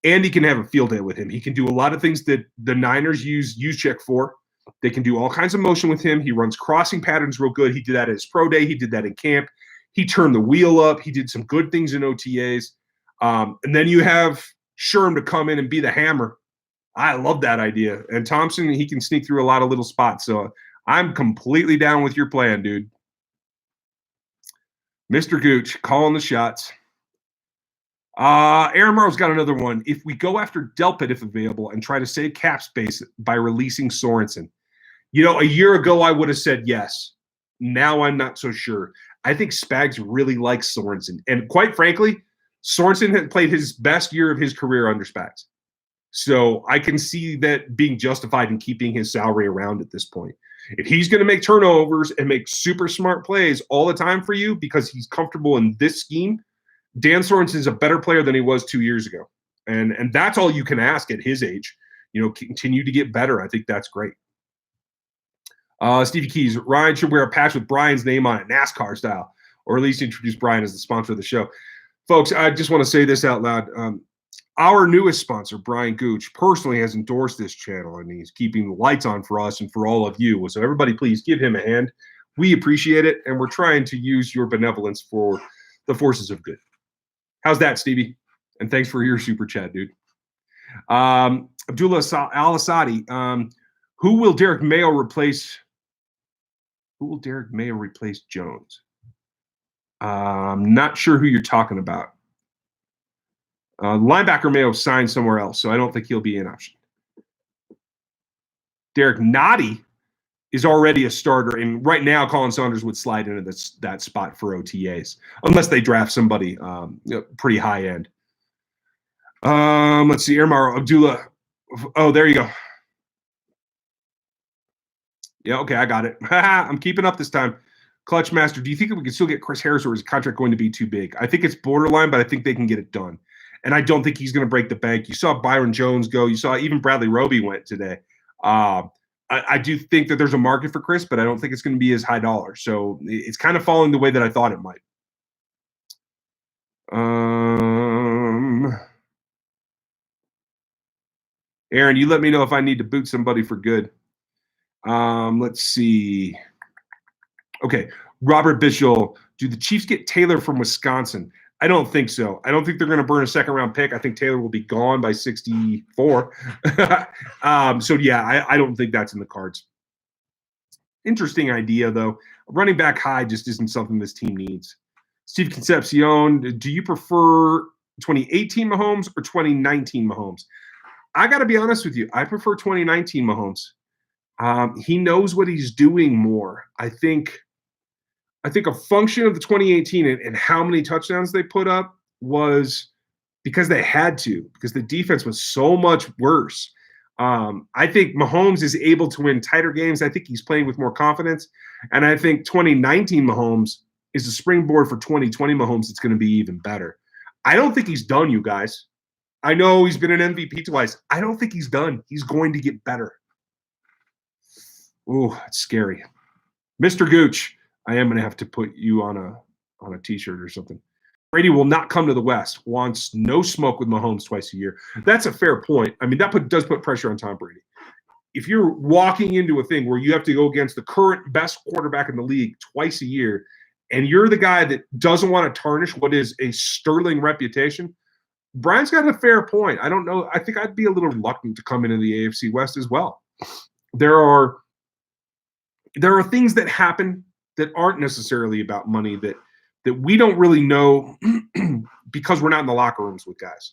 and he can have a field day with him. He can do a lot of things that the Niners use check for. They can do all kinds of motion with him. He runs crossing patterns real good. He did that at his pro day. He did that in camp. He turned the wheel up. He did some good things in OTAs. And then you have Sherm to come in and be the hammer. I love that idea. And Thompson, he can sneak through a lot of little spots. So I'm completely down with your plan, dude. Mr. Gooch, calling the shots. Aaron Morrow's got another one. If we go after Delpit if available and try to save cap space by releasing Sorensen. A year ago I would have said yes. Now I'm not so sure. I think Spags really likes Sorensen. And quite frankly, Sorensen had played his best year of his career under Spags. So I can see that being justified in keeping his salary around at this point. If he's going to make turnovers and make super smart plays all the time for you because he's comfortable in this scheme, Dan Sorensen is a better player than he was 2 years ago. And that's all you can ask at his age. Continue to get better. I think that's great. Stevie Keys, Ryan should wear a patch with Brian's name on it, NASCAR style, or at least introduce Brian as the sponsor of the show. Folks, I just want to say this out loud. Our newest sponsor, Brian Gooch, personally has endorsed this channel, and he's keeping the lights on for us and for all of you. So everybody, please give him a hand. We appreciate it, and we're trying to use your benevolence for the forces of good. How's that, Stevie? And thanks for your super chat, dude. Abdullah Al-Assadi, who will Derek Mayo replace? Who will Derek Mayo replace Jones? I'm not sure who you're talking about. Linebacker Mayo signed somewhere else, so I don't think he'll be an option. Derek Nottie is already a starter, and right now Colin Saunders would slide into that spot for OTAs, unless they draft somebody pretty high end. Let's see, Ermar Abdullah. Oh, there you go. Yeah, okay, I got it. I'm keeping up this time. Clutch Master, do you think we can still get Chris Harris, or is his contract going to be too big? I think it's borderline, but I think they can get it done. And I don't think he's going to break the bank. You saw Byron Jones go. You saw even Bradley Roby went today. I do think that there's a market for Chris, but I don't think it's going to be as high dollar. So it's kind of falling the way that I thought it might. Aaron, you let me know if I need to boot somebody for good. Let's see. Okay, Robert Bishop, Do the Chiefs get Taylor from Wisconsin? I don't think so. I don't think they're going to burn a second-round pick. I think Taylor will be gone by 64. So, yeah, I don't think that's in the cards. Interesting idea, though. Running back high just isn't something this team needs. Steve Concepcion, do you prefer 2018 Mahomes or 2019 Mahomes? I got to be honest with you. I prefer 2019 Mahomes. He knows what he's doing more. I think a function of the 2018 and how many touchdowns they put up was because they had to, because the defense was so much worse. I think Mahomes is able to win tighter games. I think he's playing with more confidence. And I think 2019 Mahomes is a springboard for 2020 Mahomes. It's going to be even better. I don't think he's done, you guys. I know he's been an MVP twice. I don't think he's done. He's going to get better. Ooh, it's scary. Mr. Gooch, I am going to have to put you on a T-shirt or something. Brady will not come to the West, wants no smoke with Mahomes twice a year. That's a fair point. I mean, that does put pressure on Tom Brady. If you're walking into a thing where you have to go against the current best quarterback in the league twice a year, and you're the guy that doesn't want to tarnish what is a sterling reputation, Brian's got a fair point. I don't know. I think I'd be a little reluctant to come into the AFC West as well. There are things that happen that aren't necessarily about money that we don't really know because we're not in the locker rooms with guys.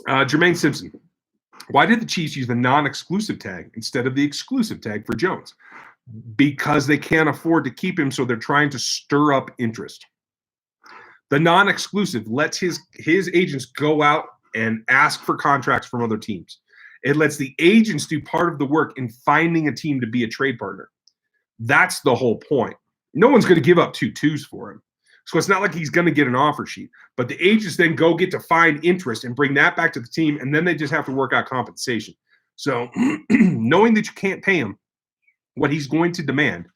Jermaine Simpson, why did the Chiefs use the non-exclusive tag instead of the exclusive tag for Jones? Because they can't afford to keep him, so they're trying to stir up interest. The non-exclusive lets his agents go out and ask for contracts from other teams. It lets the agents do part of the work in finding a team to be a trade partner. That's the whole point. No one's going to give up 2-2s for him. So it's not like he's going to get an offer sheet. But the agents then go get to find interest and bring that back to the team, and then they just have to work out compensation. So knowing that you can't pay him what he's going to demand,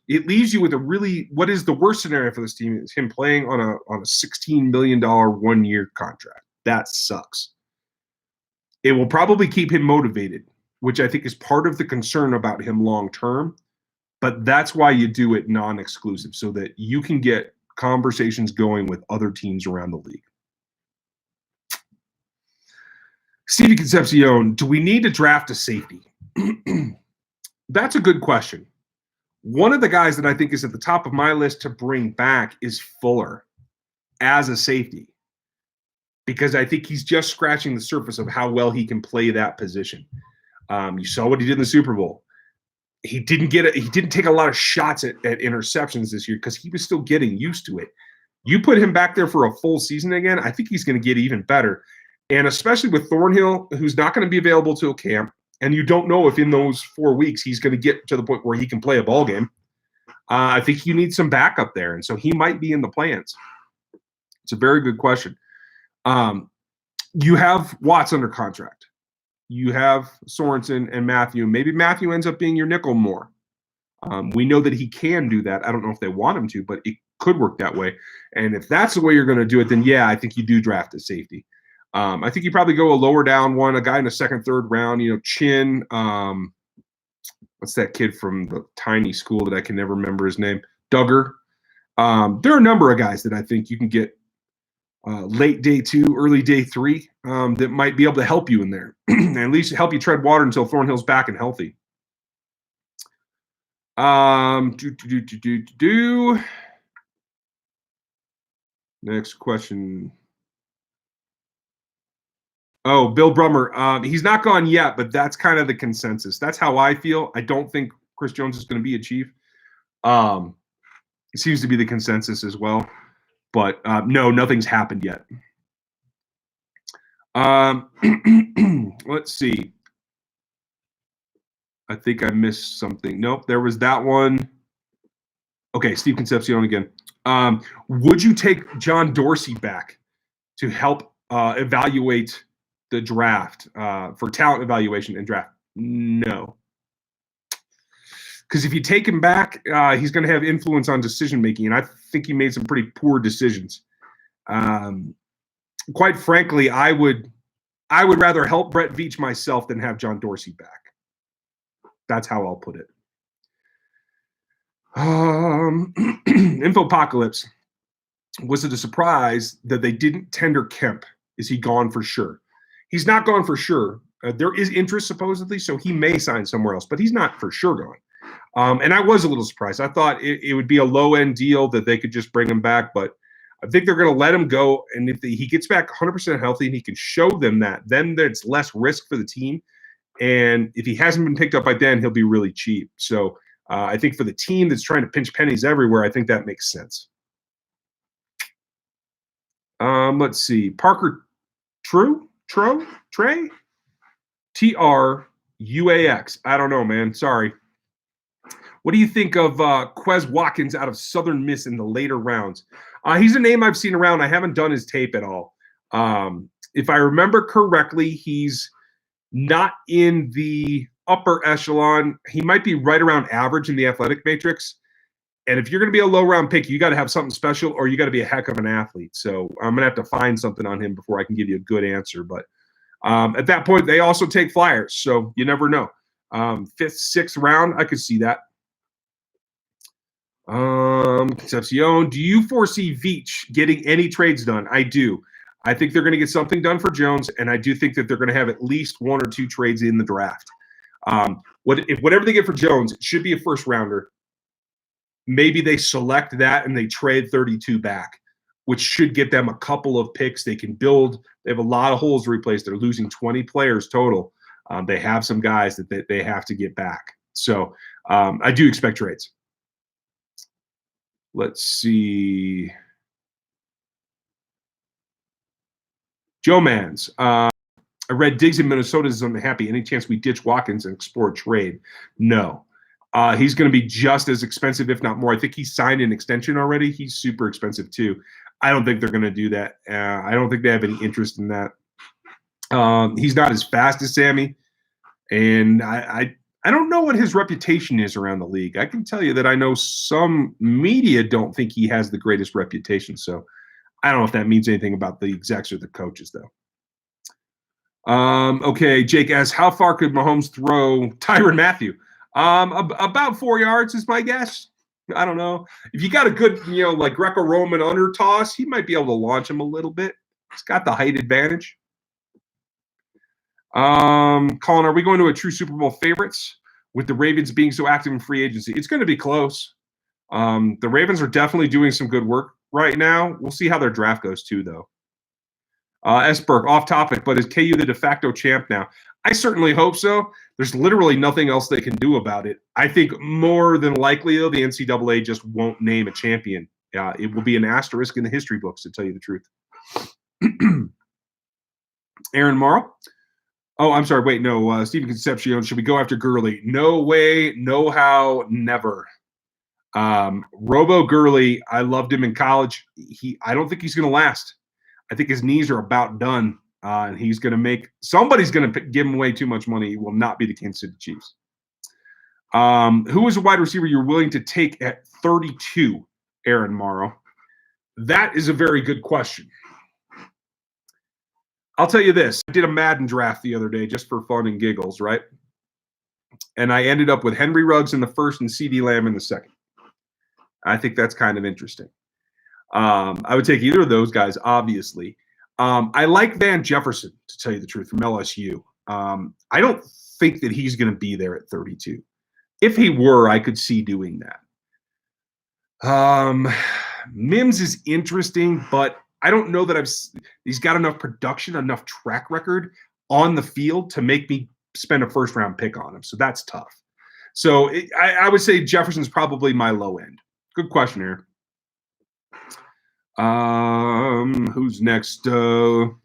it leaves you with what is the worst scenario for this team is him playing on a $16 million 1-year contract. That sucks. It will probably keep him motivated, which I think is part of the concern about him long term. But that's why you do it non-exclusive, so that you can get conversations going with other teams around the league. Stevie Concepcion, do we need to draft a safety? That's a good question. One of the guys that I think is at the top of my list to bring back is Fuller as a safety, because I think he's just scratching the surface of how well he can play that position. You saw what he did in the Super Bowl. He didn't take a lot of shots at interceptions this year because he was still getting used to it. You put him back there for a full season again, I think he's going to get even better. And especially with Thornhill, who's not going to be available till camp, and you don't know if in those 4 weeks he's going to get to the point where he can play a ball game. I think you need some backup there, and so he might be in the plans. It's a very good question. You have Watts under contract. You have Sorensen and Matthew. Maybe Matthew ends up being your nickel more. We know that he can do that. I don't know if they want him to, but it could work that way. And if that's the way you're going to do it, then yeah, I think you do draft a safety. I think you probably go a lower down one, a guy in the second, third round, Chin. What's that kid from the tiny school that I can never remember his name? Duggar. There are a number of guys that I think you can get late day 2, early day 3 that might be able to help you in there, and at least help you tread water until Thornhill's back and healthy. Next question. Oh, Bill Brummer. He's not gone yet, but that's kind of the consensus. That's how I feel. I don't think Chris Jones is going to be a Chief. It seems to be the consensus as well. But no, nothing's happened yet. Let's see. I think I missed something. Nope, there was that one. Okay, Steve Concepcion again. Would you take John Dorsey back to help evaluate the draft for talent evaluation and draft? No. Because if you take him back, he's going to have influence on decision-making, and I think he made some pretty poor decisions. Quite frankly, I would rather help Brett Veach myself than have John Dorsey back. That's how I'll put it. Infopocalypse. Was it a surprise that they didn't tender Kemp? Is he gone for sure? He's not gone for sure. There is interest supposedly, so he may sign somewhere else, but he's not for sure gone. And I was a little surprised. I thought it would be a low-end deal that they could just bring him back, but I think they're going to let him go. And if he gets back 100% healthy and he can show them that, then there's less risk for the team. And if he hasn't been picked up by then, he'll be really cheap. So I think for the team that's trying to pinch pennies everywhere, I think that makes sense. Let's see. Parker Trey? TRUAX. I don't know, man. Sorry. What do you think of Quez Watkins out of Southern Miss in the later rounds? He's a name I've seen around. I haven't done his tape at all. If I remember correctly, he's not in the upper echelon. He might be right around average in the athletic matrix. And if you're going to be a low-round pick, you got to have something special or you got to be a heck of an athlete. So I'm going to have to find something on him before I can give you a good answer. But at that point, they also take flyers. So you never know. 5th, 6th round, I could see that. Concepcion, do you foresee Veach getting any trades done? I do. I think they're going to get something done for Jones, and I do think that they're going to have at least 1 or 2 trades in the draft. Whatever they get for Jones, it should be a first rounder. Maybe they select that and they trade 32 back, which should get them a couple of picks. They can build. They have a lot of holes to replace. They're losing 20 players total. They have some guys that they have to get back. So I do expect trades. Let's see. Joe Mans. I read Diggs in Minnesota is unhappy. Any chance we ditch Watkins and explore a trade? No. He's going to be just as expensive, if not more. I think he signed an extension already. He's super expensive too. I don't think they're going to do that. I don't think they have any interest in that. He's not as fast as Sammy. And I don't know what his reputation is around the league. I can tell you that I know some media don't think he has the greatest reputation. So I don't know if that means anything about the execs or the coaches, though. Okay, Jake asks, how far could Mahomes throw Tyrann Mathieu? About 4 yards is my guess. I don't know. If you got a good, like Greco-Roman under toss, he might be able to launch him a little bit. He's got the height advantage. Colin, are we going to a true Super Bowl favorites with the Ravens being so active in free agency? It's going to be close. The Ravens are definitely doing some good work right now. We'll see how their draft goes too, though. Esberg, off topic, but is KU the de facto champ now? I certainly hope so. There's literally nothing else they can do about it. I think more than likely, though, the NCAA just won't name a champion. It will be an asterisk in the history books, to tell you the truth. Aaron Morrow. Oh, I'm sorry. Wait, no. Stephen Concepcion. Should we go after Gurley? No way, no how, never. Robo Gurley, I loved him in college. I don't think he's going to last. I think his knees are about done. And he's going to somebody's going to give him way too much money. It will not be the Kansas City Chiefs. Who is a wide receiver you're willing to take at 32, Aaron Morrow? That is a very good question. I'll tell you this. I did a Madden draft the other day just for fun and giggles, right? And I ended up with Henry Ruggs in the first and CeeDee Lamb in the second. I think that's kind of interesting. I would take either of those guys, obviously. I like Van Jefferson, to tell you the truth, from LSU. I don't think that he's going to be there at 32. If he were, I could see doing that. Mims is interesting, but I don't know that he's got enough production, enough track record on the field to make me spend a first-round pick on him. So that's tough. So I would say Jefferson's probably my low end. Good question here. Who's next? How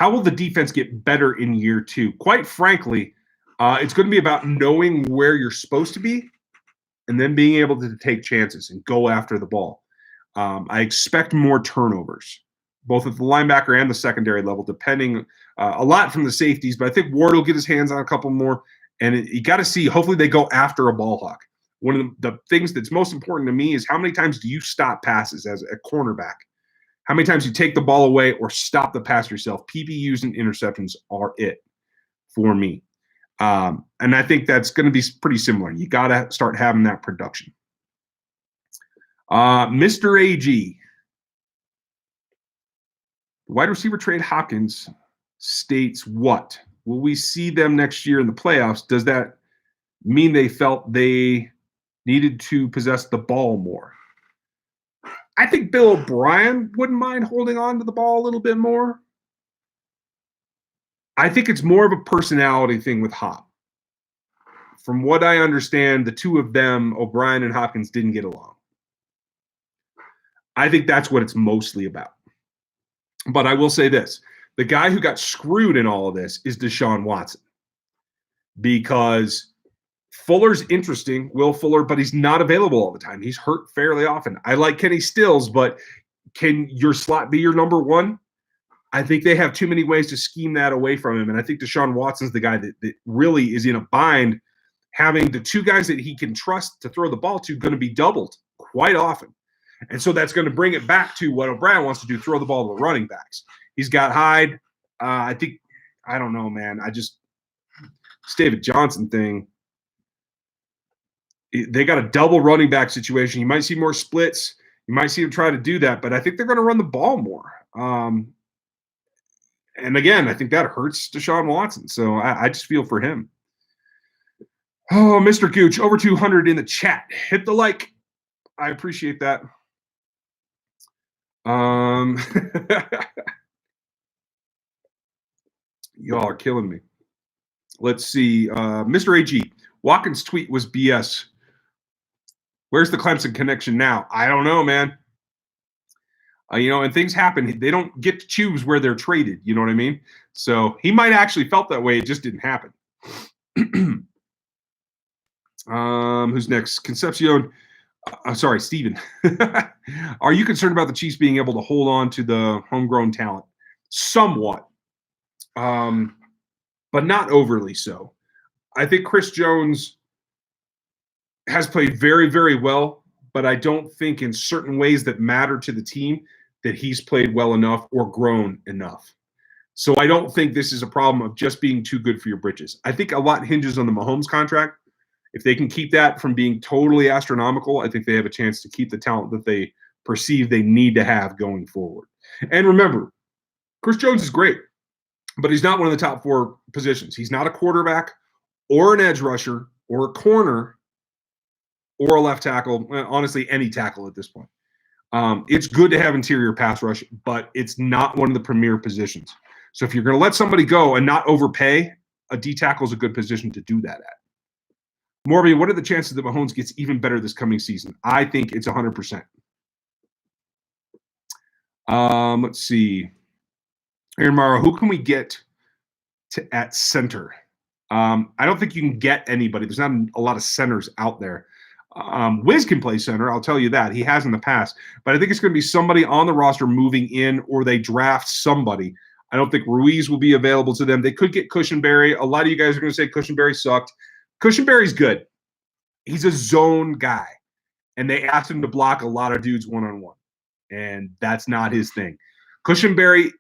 will the defense get better in year 2? Quite frankly, it's going to be about knowing where you're supposed to be and then being able to take chances and go after the ball. I expect more turnovers, both at the linebacker and the secondary level, depending a lot from the safeties. But I think Ward will get his hands on a couple more. And you got to see, hopefully they go after a ball hawk. One of the things that's most important to me is how many times do you stop passes as a cornerback? How many times you take the ball away or stop the pass yourself? PBUs and interceptions are it for me. And I think that's going to be pretty similar. You got to start having that production. Mr. AG. The wide receiver trade Hopkins states what? Will we see them next year in the playoffs? Does that mean they felt they needed to possess the ball more? I think Bill O'Brien wouldn't mind holding on to the ball a little bit more. I think it's more of a personality thing with Hop. From what I understand, the two of them, O'Brien and Hopkins, didn't get along. I think that's what it's mostly about. But I will say this. The guy who got screwed in all of this is Deshaun Watson. Because Fuller's interesting, Will Fuller, but he's not available all the time. He's hurt fairly often. I like Kenny Stills, but can your slot be your number one? I think they have too many ways to scheme that away from him. And I think Deshaun Watson's the guy that really is in a bind, having the two guys that he can trust to throw the ball to going to be doubled quite often. And so that's going to bring it back to what O'Brien wants to do, throw the ball to the running backs. He's got Hyde. I don't know, man. This David Johnson thing, they got a double running back situation. You might see more splits. You might see him try to do that, but I think they're going to run the ball more. And again, I think that hurts Deshaun Watson. So I just feel for him. Oh, Mr. Gooch, over 200 in the chat. Hit the like. I appreciate that. Y'all are killing me. Let's see. Mr. AG, Watkins' tweet was BS. Where's the Clemson connection now? I don't know, man. And things happen. They don't get to choose where they're traded. You know what I mean? So he might actually felt that way. It just didn't happen. Who's next? Concepcion. Sorry, Steven. Are you concerned about the Chiefs being able to hold on to the homegrown talent? Somewhat. But not overly so. I think Chris Jones has played very, very well, but I don't think in certain ways that matter to the team that he's played well enough or grown enough. So I don't think this is a problem of just being too good for your britches. I think a lot hinges on the Mahomes contract. If they can keep that from being totally astronomical, I think they have a chance to keep the talent that they perceive they need to have going forward. And remember, Chris Jones is great, but he's not one of the top four positions. He's not a quarterback or an edge rusher or a corner or a left tackle, honestly, any tackle at this point. It's good to have interior pass rush, but it's not one of the premier positions. So if you're going to let somebody go and not overpay, a D tackle is a good position to do that at. Morby, what are the chances that Mahomes gets even better this coming season? I think it's 100%. Let's see. Aaron Morrow, who can we get at center? I don't think you can get anybody. There's not a lot of centers out there. Wiz can play center, I'll tell you that. He has in the past. But I think it's going to be somebody on the roster moving in, or they draft somebody. I don't think Ruiz will be available to them. They could get Cushenberry. A lot of you guys are going to say Cushenberry sucked. Cushenberry's good. He's a zone guy. And they asked him to block a lot of dudes one-on-one. And that's not his thing. Cushenberry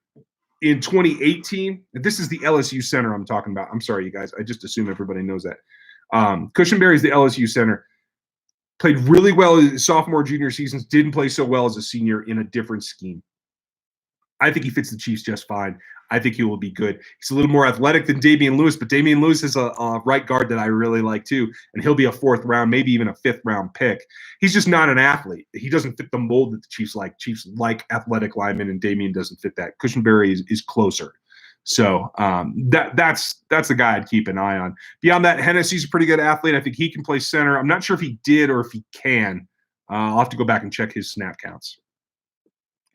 in 2018, this is the LSU center I'm talking about. I'm sorry, you guys. I just assume everybody knows that. Cushenberry's the LSU center. Played really well in his sophomore, junior seasons. Didn't play so well as a senior in a different scheme. I think he fits the Chiefs just fine. I think he will be good. He's a little more athletic than Damian Lewis, but Damian Lewis is a right guard that I really like too, and he'll be a fourth round, maybe even a fifth round pick. He's just not an athlete. He doesn't fit the mold that the Chiefs like. Chiefs like athletic linemen, and Damian doesn't fit that. Cushenberry is closer. So that's the guy I'd keep an eye on. Beyond that, Hennessy's a pretty good athlete. I think he can play center. I'm not sure if he did or if he can. I'll have to go back and check his snap counts.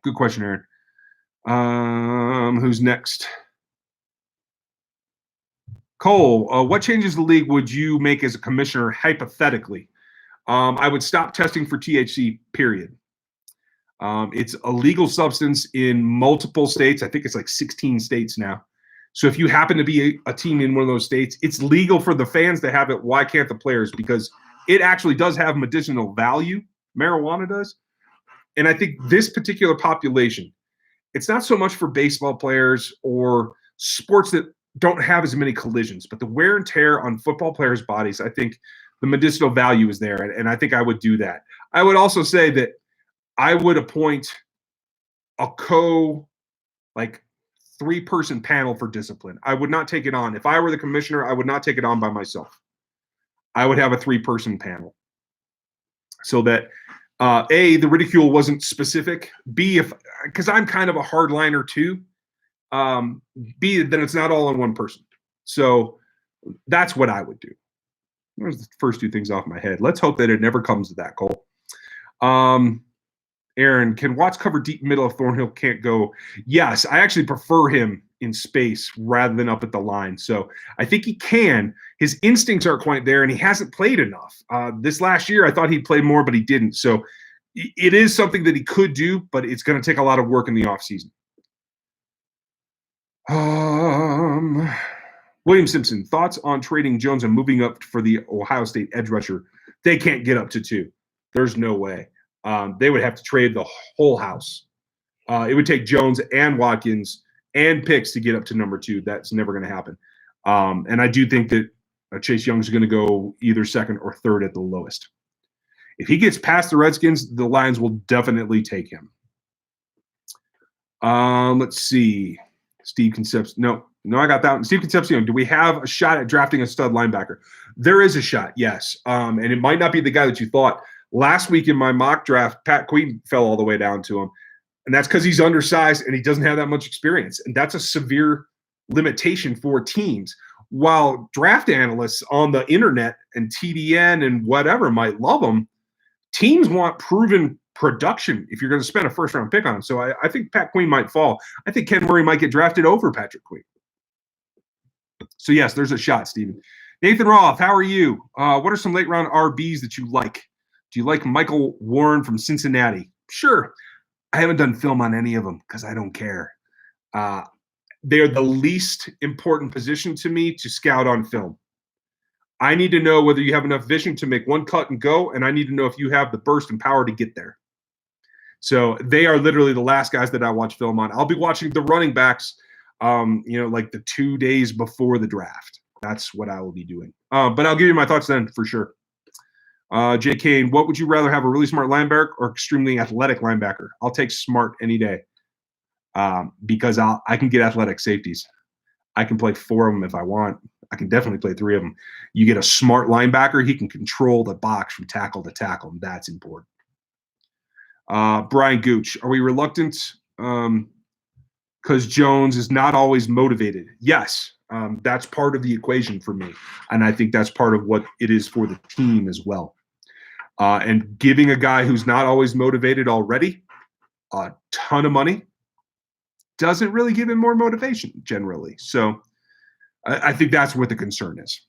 Good question, Aaron. Who's next? Cole, what changes the league would you make as a commissioner hypothetically? I would stop testing for THC, period. It's a legal substance in multiple states. I think it's like 16 states now. So if you happen to be a team in one of those states, it's legal for the fans to have it. Why can't the players? Because it actually does have medicinal value. Marijuana does. And I think this particular population, it's not so much for baseball players or sports that don't have as many collisions, but the wear and tear on football players' bodies, I think the medicinal value is there, and I think I would do that. I would also say that I would appoint a like 3-person panel for discipline. I would not take it on. If I were the commissioner, I would not take it on by myself. I would have a 3-person panel so that A, the ridicule wasn't specific. B, because I'm kind of a hardliner too. B, then it's not all on one person. So that's what I would do. There's the first 2 things off my head. Let's hope that it never comes to that, Cole. Aaron, can Watts cover deep middle if Thornhill can't go? Yes, I actually prefer him in space rather than up at the line. So I think he can. His instincts aren't quite there, and he hasn't played enough. This last year, I thought he'd play more, but he didn't. So it is something that he could do, but it's going to take a lot of work in the offseason. William Simpson, thoughts on trading Jones and moving up for the Ohio State edge rusher? They can't get up to 2. There's no way. They would have to trade the whole house. It would take Jones and Watkins and picks to get up to number 2. That's never going to happen. And I do think that Chase Young is going to go either 2nd or 3rd at the lowest. If he gets past the Redskins, the Lions will definitely take him. Let's see. Steve Concepcion. No, I got that one. Steve Concepcion, do we have a shot at drafting a stud linebacker? There is a shot, yes. And it might not be the guy that you thought. Last week in my mock draft, Pat Queen fell all the way down to him. And that's because he's undersized and he doesn't have that much experience. And that's a severe limitation for teams. While draft analysts on the internet and TDN and whatever might love him, teams want proven production if you're going to spend a first-round pick on him. So I think Pat Queen might fall. I think Ken Murray might get drafted over Patrick Queen. So, yes, there's a shot, Steven. Nathan Roth, how are you? What are some late-round RBs that you like? Do you like Michael Warren from Cincinnati? Sure. I haven't done film on any of them because I don't care. They're the least important position to me to scout on film. I need to know whether you have enough vision to make one cut and go, and I need to know if you have the burst and power to get there. So they are literally the last guys that I watch film on. I'll be watching the running backs, like the 2 days before the draft. That's what I will be doing. But I'll give you my thoughts then for sure. Jay Kane, what would you rather have, a really smart linebacker or extremely athletic linebacker? I'll take smart any day because I can get athletic safeties. I can play 4 of them if I want. I can definitely play 3 of them. You get a smart linebacker, he can control the box from tackle to tackle, and that's important. Brian Gooch, are we reluctant because Jones is not always motivated? Yes, that's part of the equation for me, and I think that's part of what it is for the team as well. And giving a guy who's not always motivated already a ton of money doesn't really give him more motivation generally. So I think that's what the concern is.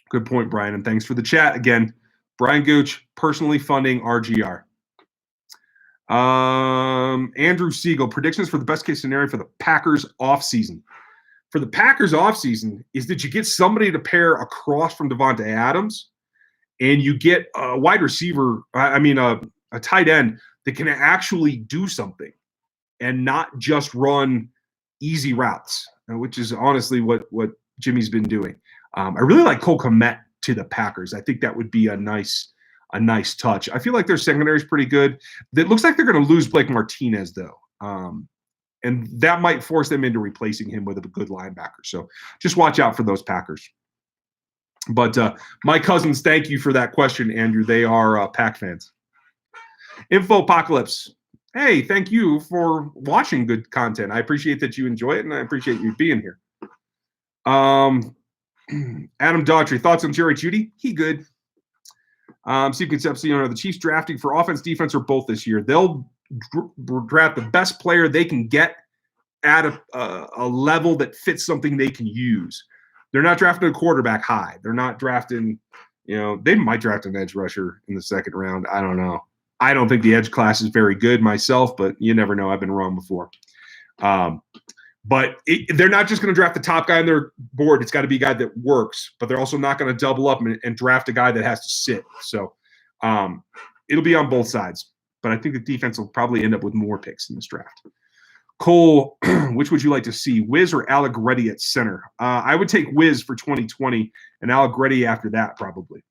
Good point, Brian, and thanks for the chat again. Brian Gooch, personally funding RGR. Andrew Siegel, predictions for the best case scenario for the Packers offseason. For the Packers offseason is that you get somebody to pair across from Devontae Adams, and you get a wide receiver, a tight end that can actually do something and not just run easy routes, which is honestly what Jimmy's been doing. I really like Cole Kmet to the Packers. I think that would be a nice touch. I feel like their secondary is pretty good. It looks like they're going to lose Blake Martinez, though. And that might force them into replacing him with a good linebacker. So just watch out for those Packers. But my cousins, thank you for that question, Andrew. They are Pack fans. Info Apocalypse. Hey, thank you for watching good content. I appreciate that you enjoy it, and I appreciate you being here. Adam Daughtry, thoughts on Jerry Jeudy? He good. Steve Concepcion, the Chiefs drafting for offense, defense, or both this year? They'll draft the best player they can get at a level that fits something they can use. They're not drafting a quarterback high. They're not drafting, they might draft an edge rusher in the second round. I don't know. I don't think the edge class is very good myself, but you never know. I've been wrong before. But they're not just going to draft the top guy on their board. It's got to be a guy that works, but they're also not going to double up and draft a guy that has to sit. So it'll be on both sides. But I think the defense will probably end up with more picks in this draft. Cole, which would you like to see, Wiz or Allegretti at center? I would take Wiz for 2020 and Allegretti after that, probably.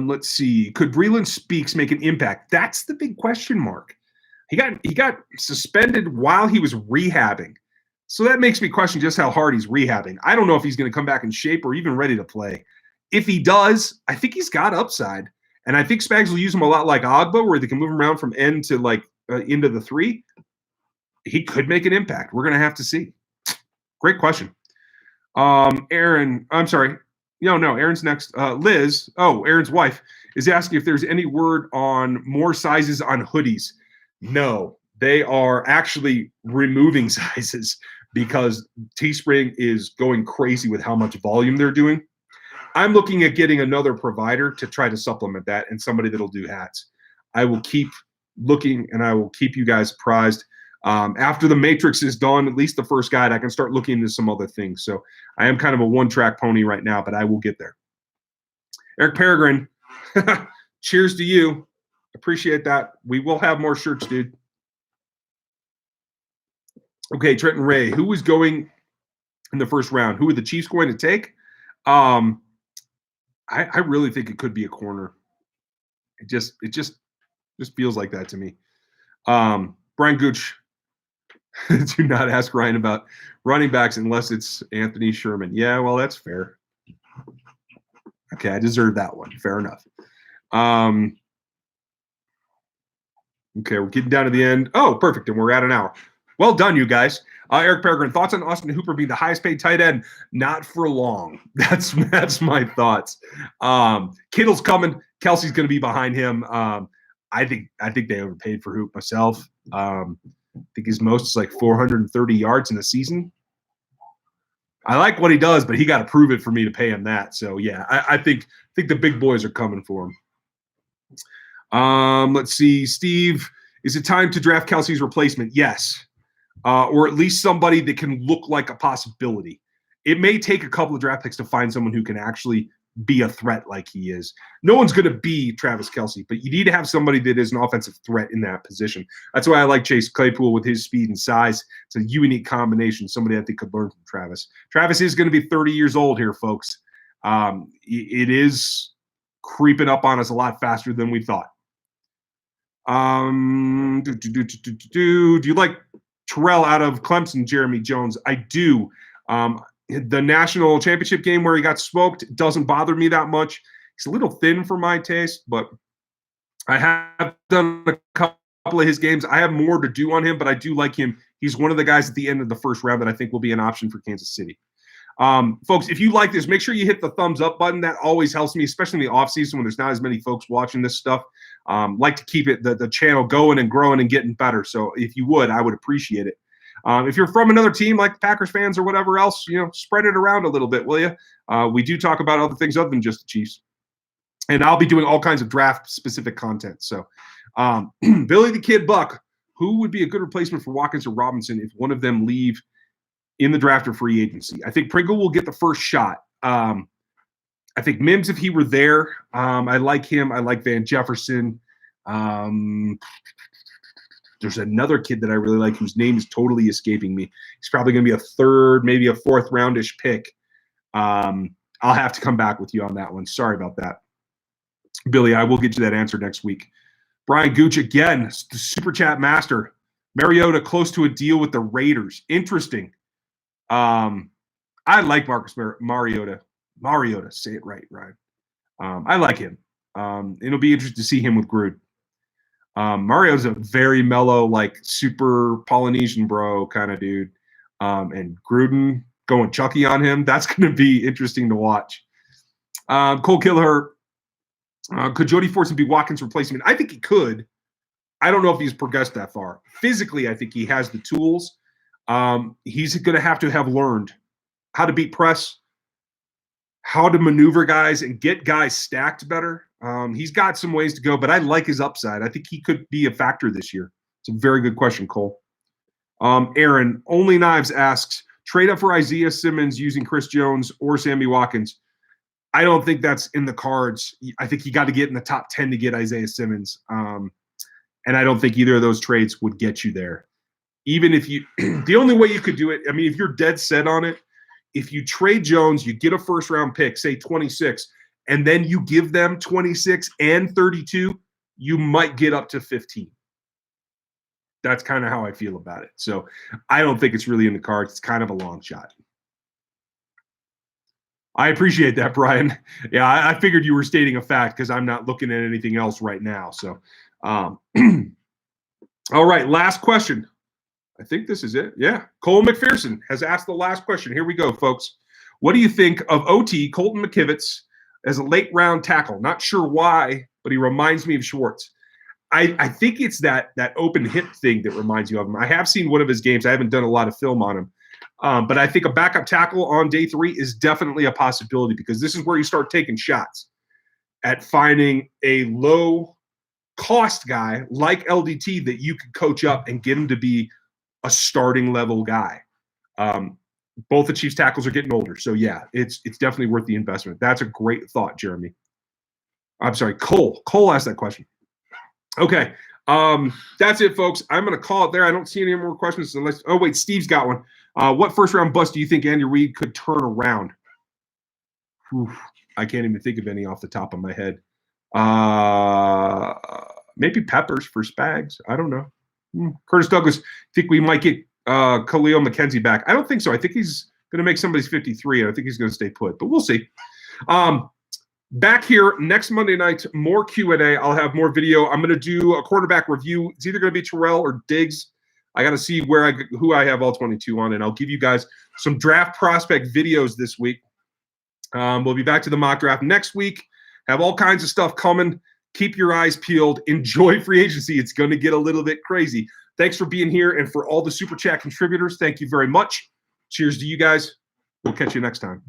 Let's see. Could Breland Speaks make an impact? That's the big question mark. He got suspended while he was rehabbing. So that makes me question just how hard he's rehabbing. I don't know if he's going to come back in shape or even ready to play. If he does, I think he's got upside. And I think Spags will use him a lot like Ogba, where they can move him around from end to into the 3. He could make an impact. We're going to have to see. Great question. Aaron, I'm sorry. No, Aaron's next. Liz, Aaron's wife, is asking if there's any word on more sizes on hoodies. No, they are actually removing sizes because Teespring is going crazy with how much volume they're doing. I'm looking at getting another provider to try to supplement that and somebody that'll do hats. I will keep looking and I will keep you guys apprised. After the matrix is done, at least the first guide, I can start looking into some other things. So I am kind of a one-track pony right now, but I will get there. Eric Peregrine, cheers to you. Appreciate that. We will have more shirts, dude. Okay, Trenton Ray, who is going in the first round? Who are the Chiefs going to take? I really think it could be a corner. It just feels like that to me. Brian Gooch, do not ask Ryan about running backs unless it's Anthony Sherman. Yeah, well, that's fair. Okay, I deserve that one. Fair enough. Okay, we're getting down to the end. Oh, perfect, and we're at an hour. Well done, you guys. Eric Peregrine, thoughts on Austin Hooper being the highest paid tight end? Not for long. That's my thoughts. Kittle's coming. Kelsey's going to be behind him. I think they overpaid for Hoop myself. I think his most is like 430 yards in a season. I like what he does, but he got to prove it for me to pay him that. So yeah, I think the big boys are coming for him. Let's see, Steve. Is it time to draft Kelsey's replacement? Yes. Or at least somebody that can look like a possibility. It may take a couple of draft picks to find someone who can actually be a threat like he is. No one's going to be Travis Kelce, but you need to have somebody that is an offensive threat in that position. That's why I like Chase Claypool with his speed and size. It's a unique combination, somebody I think could learn from Travis. Travis is going to be 30 years old here, folks. It is creeping up on us a lot faster than we thought. Do you like Terrell out of Clemson, Jeremy Jones? I do. The national championship game where he got smoked doesn't bother me that much. He's a little thin for my taste, but I have done a couple of his games. I have more to do on him, but I do like him. He's one of the guys at the end of the first round that I think will be an option for Kansas City. Folks, if you like this, make sure you hit the thumbs up button. That always helps me, especially in the off season when there's not as many folks watching this stuff. Like to keep the channel going and growing and getting better. So if you would, I would appreciate it. If you're from another team like Packers fans or whatever else, spread it around a little bit, will you? We do talk about other things other than just the Chiefs. And I'll be doing all kinds of draft-specific content. So Billy the Kid Buck, who would be a good replacement for Watkins or Robinson if one of them leave in the draft or free agency? I think Pringle will get the first shot. I think Mims, if he were there, I like him. I like Van Jefferson. There's another kid that I really like whose name is totally escaping me. He's probably going to be a third, maybe a fourth roundish pick. I'll have to come back with you on that one. Sorry about that. Billy, I will get you that answer next week. Brian Gooch again, the super chat master. Mariota close to a deal with the Raiders. Interesting. I like Marcus Mariota. Mariota, say it right, Ryan. I like him. It'll be interesting to see him with Gruden. Mario's a very mellow, like super Polynesian bro kind of dude. And Gruden going Chucky on him, that's going to be interesting to watch. Cole Killer, could Jody Fortson be Watkins' replacement? I think he could. I don't know if he's progressed that far. Physically, I think he has the tools. He's going to have learned how to beat press, how to maneuver guys and get guys stacked better. He's got some ways to go, but I like his upside. I think he could be a factor this year. It's a very good question, Cole. Aaron, Only Knives asks, trade up for Isaiah Simmons using Chris Jones or Sammy Watkins. I don't think that's in the cards. I think you got to get in the top 10 to get Isaiah Simmons. And I don't think either of those trades would get you there. Even if you – the only way you could do it, I mean, if you're dead set on it, if you trade Jones, you get a first-round pick, say 26, and then you give them 26 and 32, you might get up to 15. That's kind of how I feel about it. So I don't think it's really in the cards. It's kind of a long shot. I appreciate that, Brian. Yeah, I figured you were stating a fact because I'm not looking at anything else right now. So, all right, last question. I think this is it. Yeah. Cole McPherson has asked the last question. Here we go, folks. What do you think of OT Colton McKivitz as a late round tackle? Not sure why, but he reminds me of Schwartz. I think it's that open hip thing that reminds you of him. I have seen one of his games. I haven't done a lot of film on him. But I think a backup tackle on day 3 is definitely a possibility because this is where you start taking shots at finding a low-cost guy like LDT that you could coach up and get him to be a starting level guy. Both the Chiefs tackles are getting older. So, yeah, it's definitely worth the investment. That's a great thought, Jeremy. I'm sorry, Cole. Cole asked that question. Okay. That's it, folks. I'm going to call it there. I don't see any more questions unless – oh, wait, Steve's got one. What first-round bust do you think Andy Reid could turn around? Oof, I can't even think of any off the top of my head. Maybe Peppers for Spags. I don't know. Curtis Douglas, think we might get Khalil McKenzie back. I don't think so. I think he's going to make somebody's 53. I think he's going to stay put, but we'll see. Back here next Monday night, more Q&A. I'll have more video. I'm going to do a quarterback review. It's either going to be Terrell or Diggs. I got to see who I have all 22 on, and I'll give you guys some draft prospect videos this week. We'll be back to the mock draft next week. Have all kinds of stuff coming. Keep your eyes peeled. Enjoy free agency. It's going to get a little bit crazy. Thanks for being here, and for all the Super Chat contributors, thank you very much. Cheers to you guys. We'll catch you next time.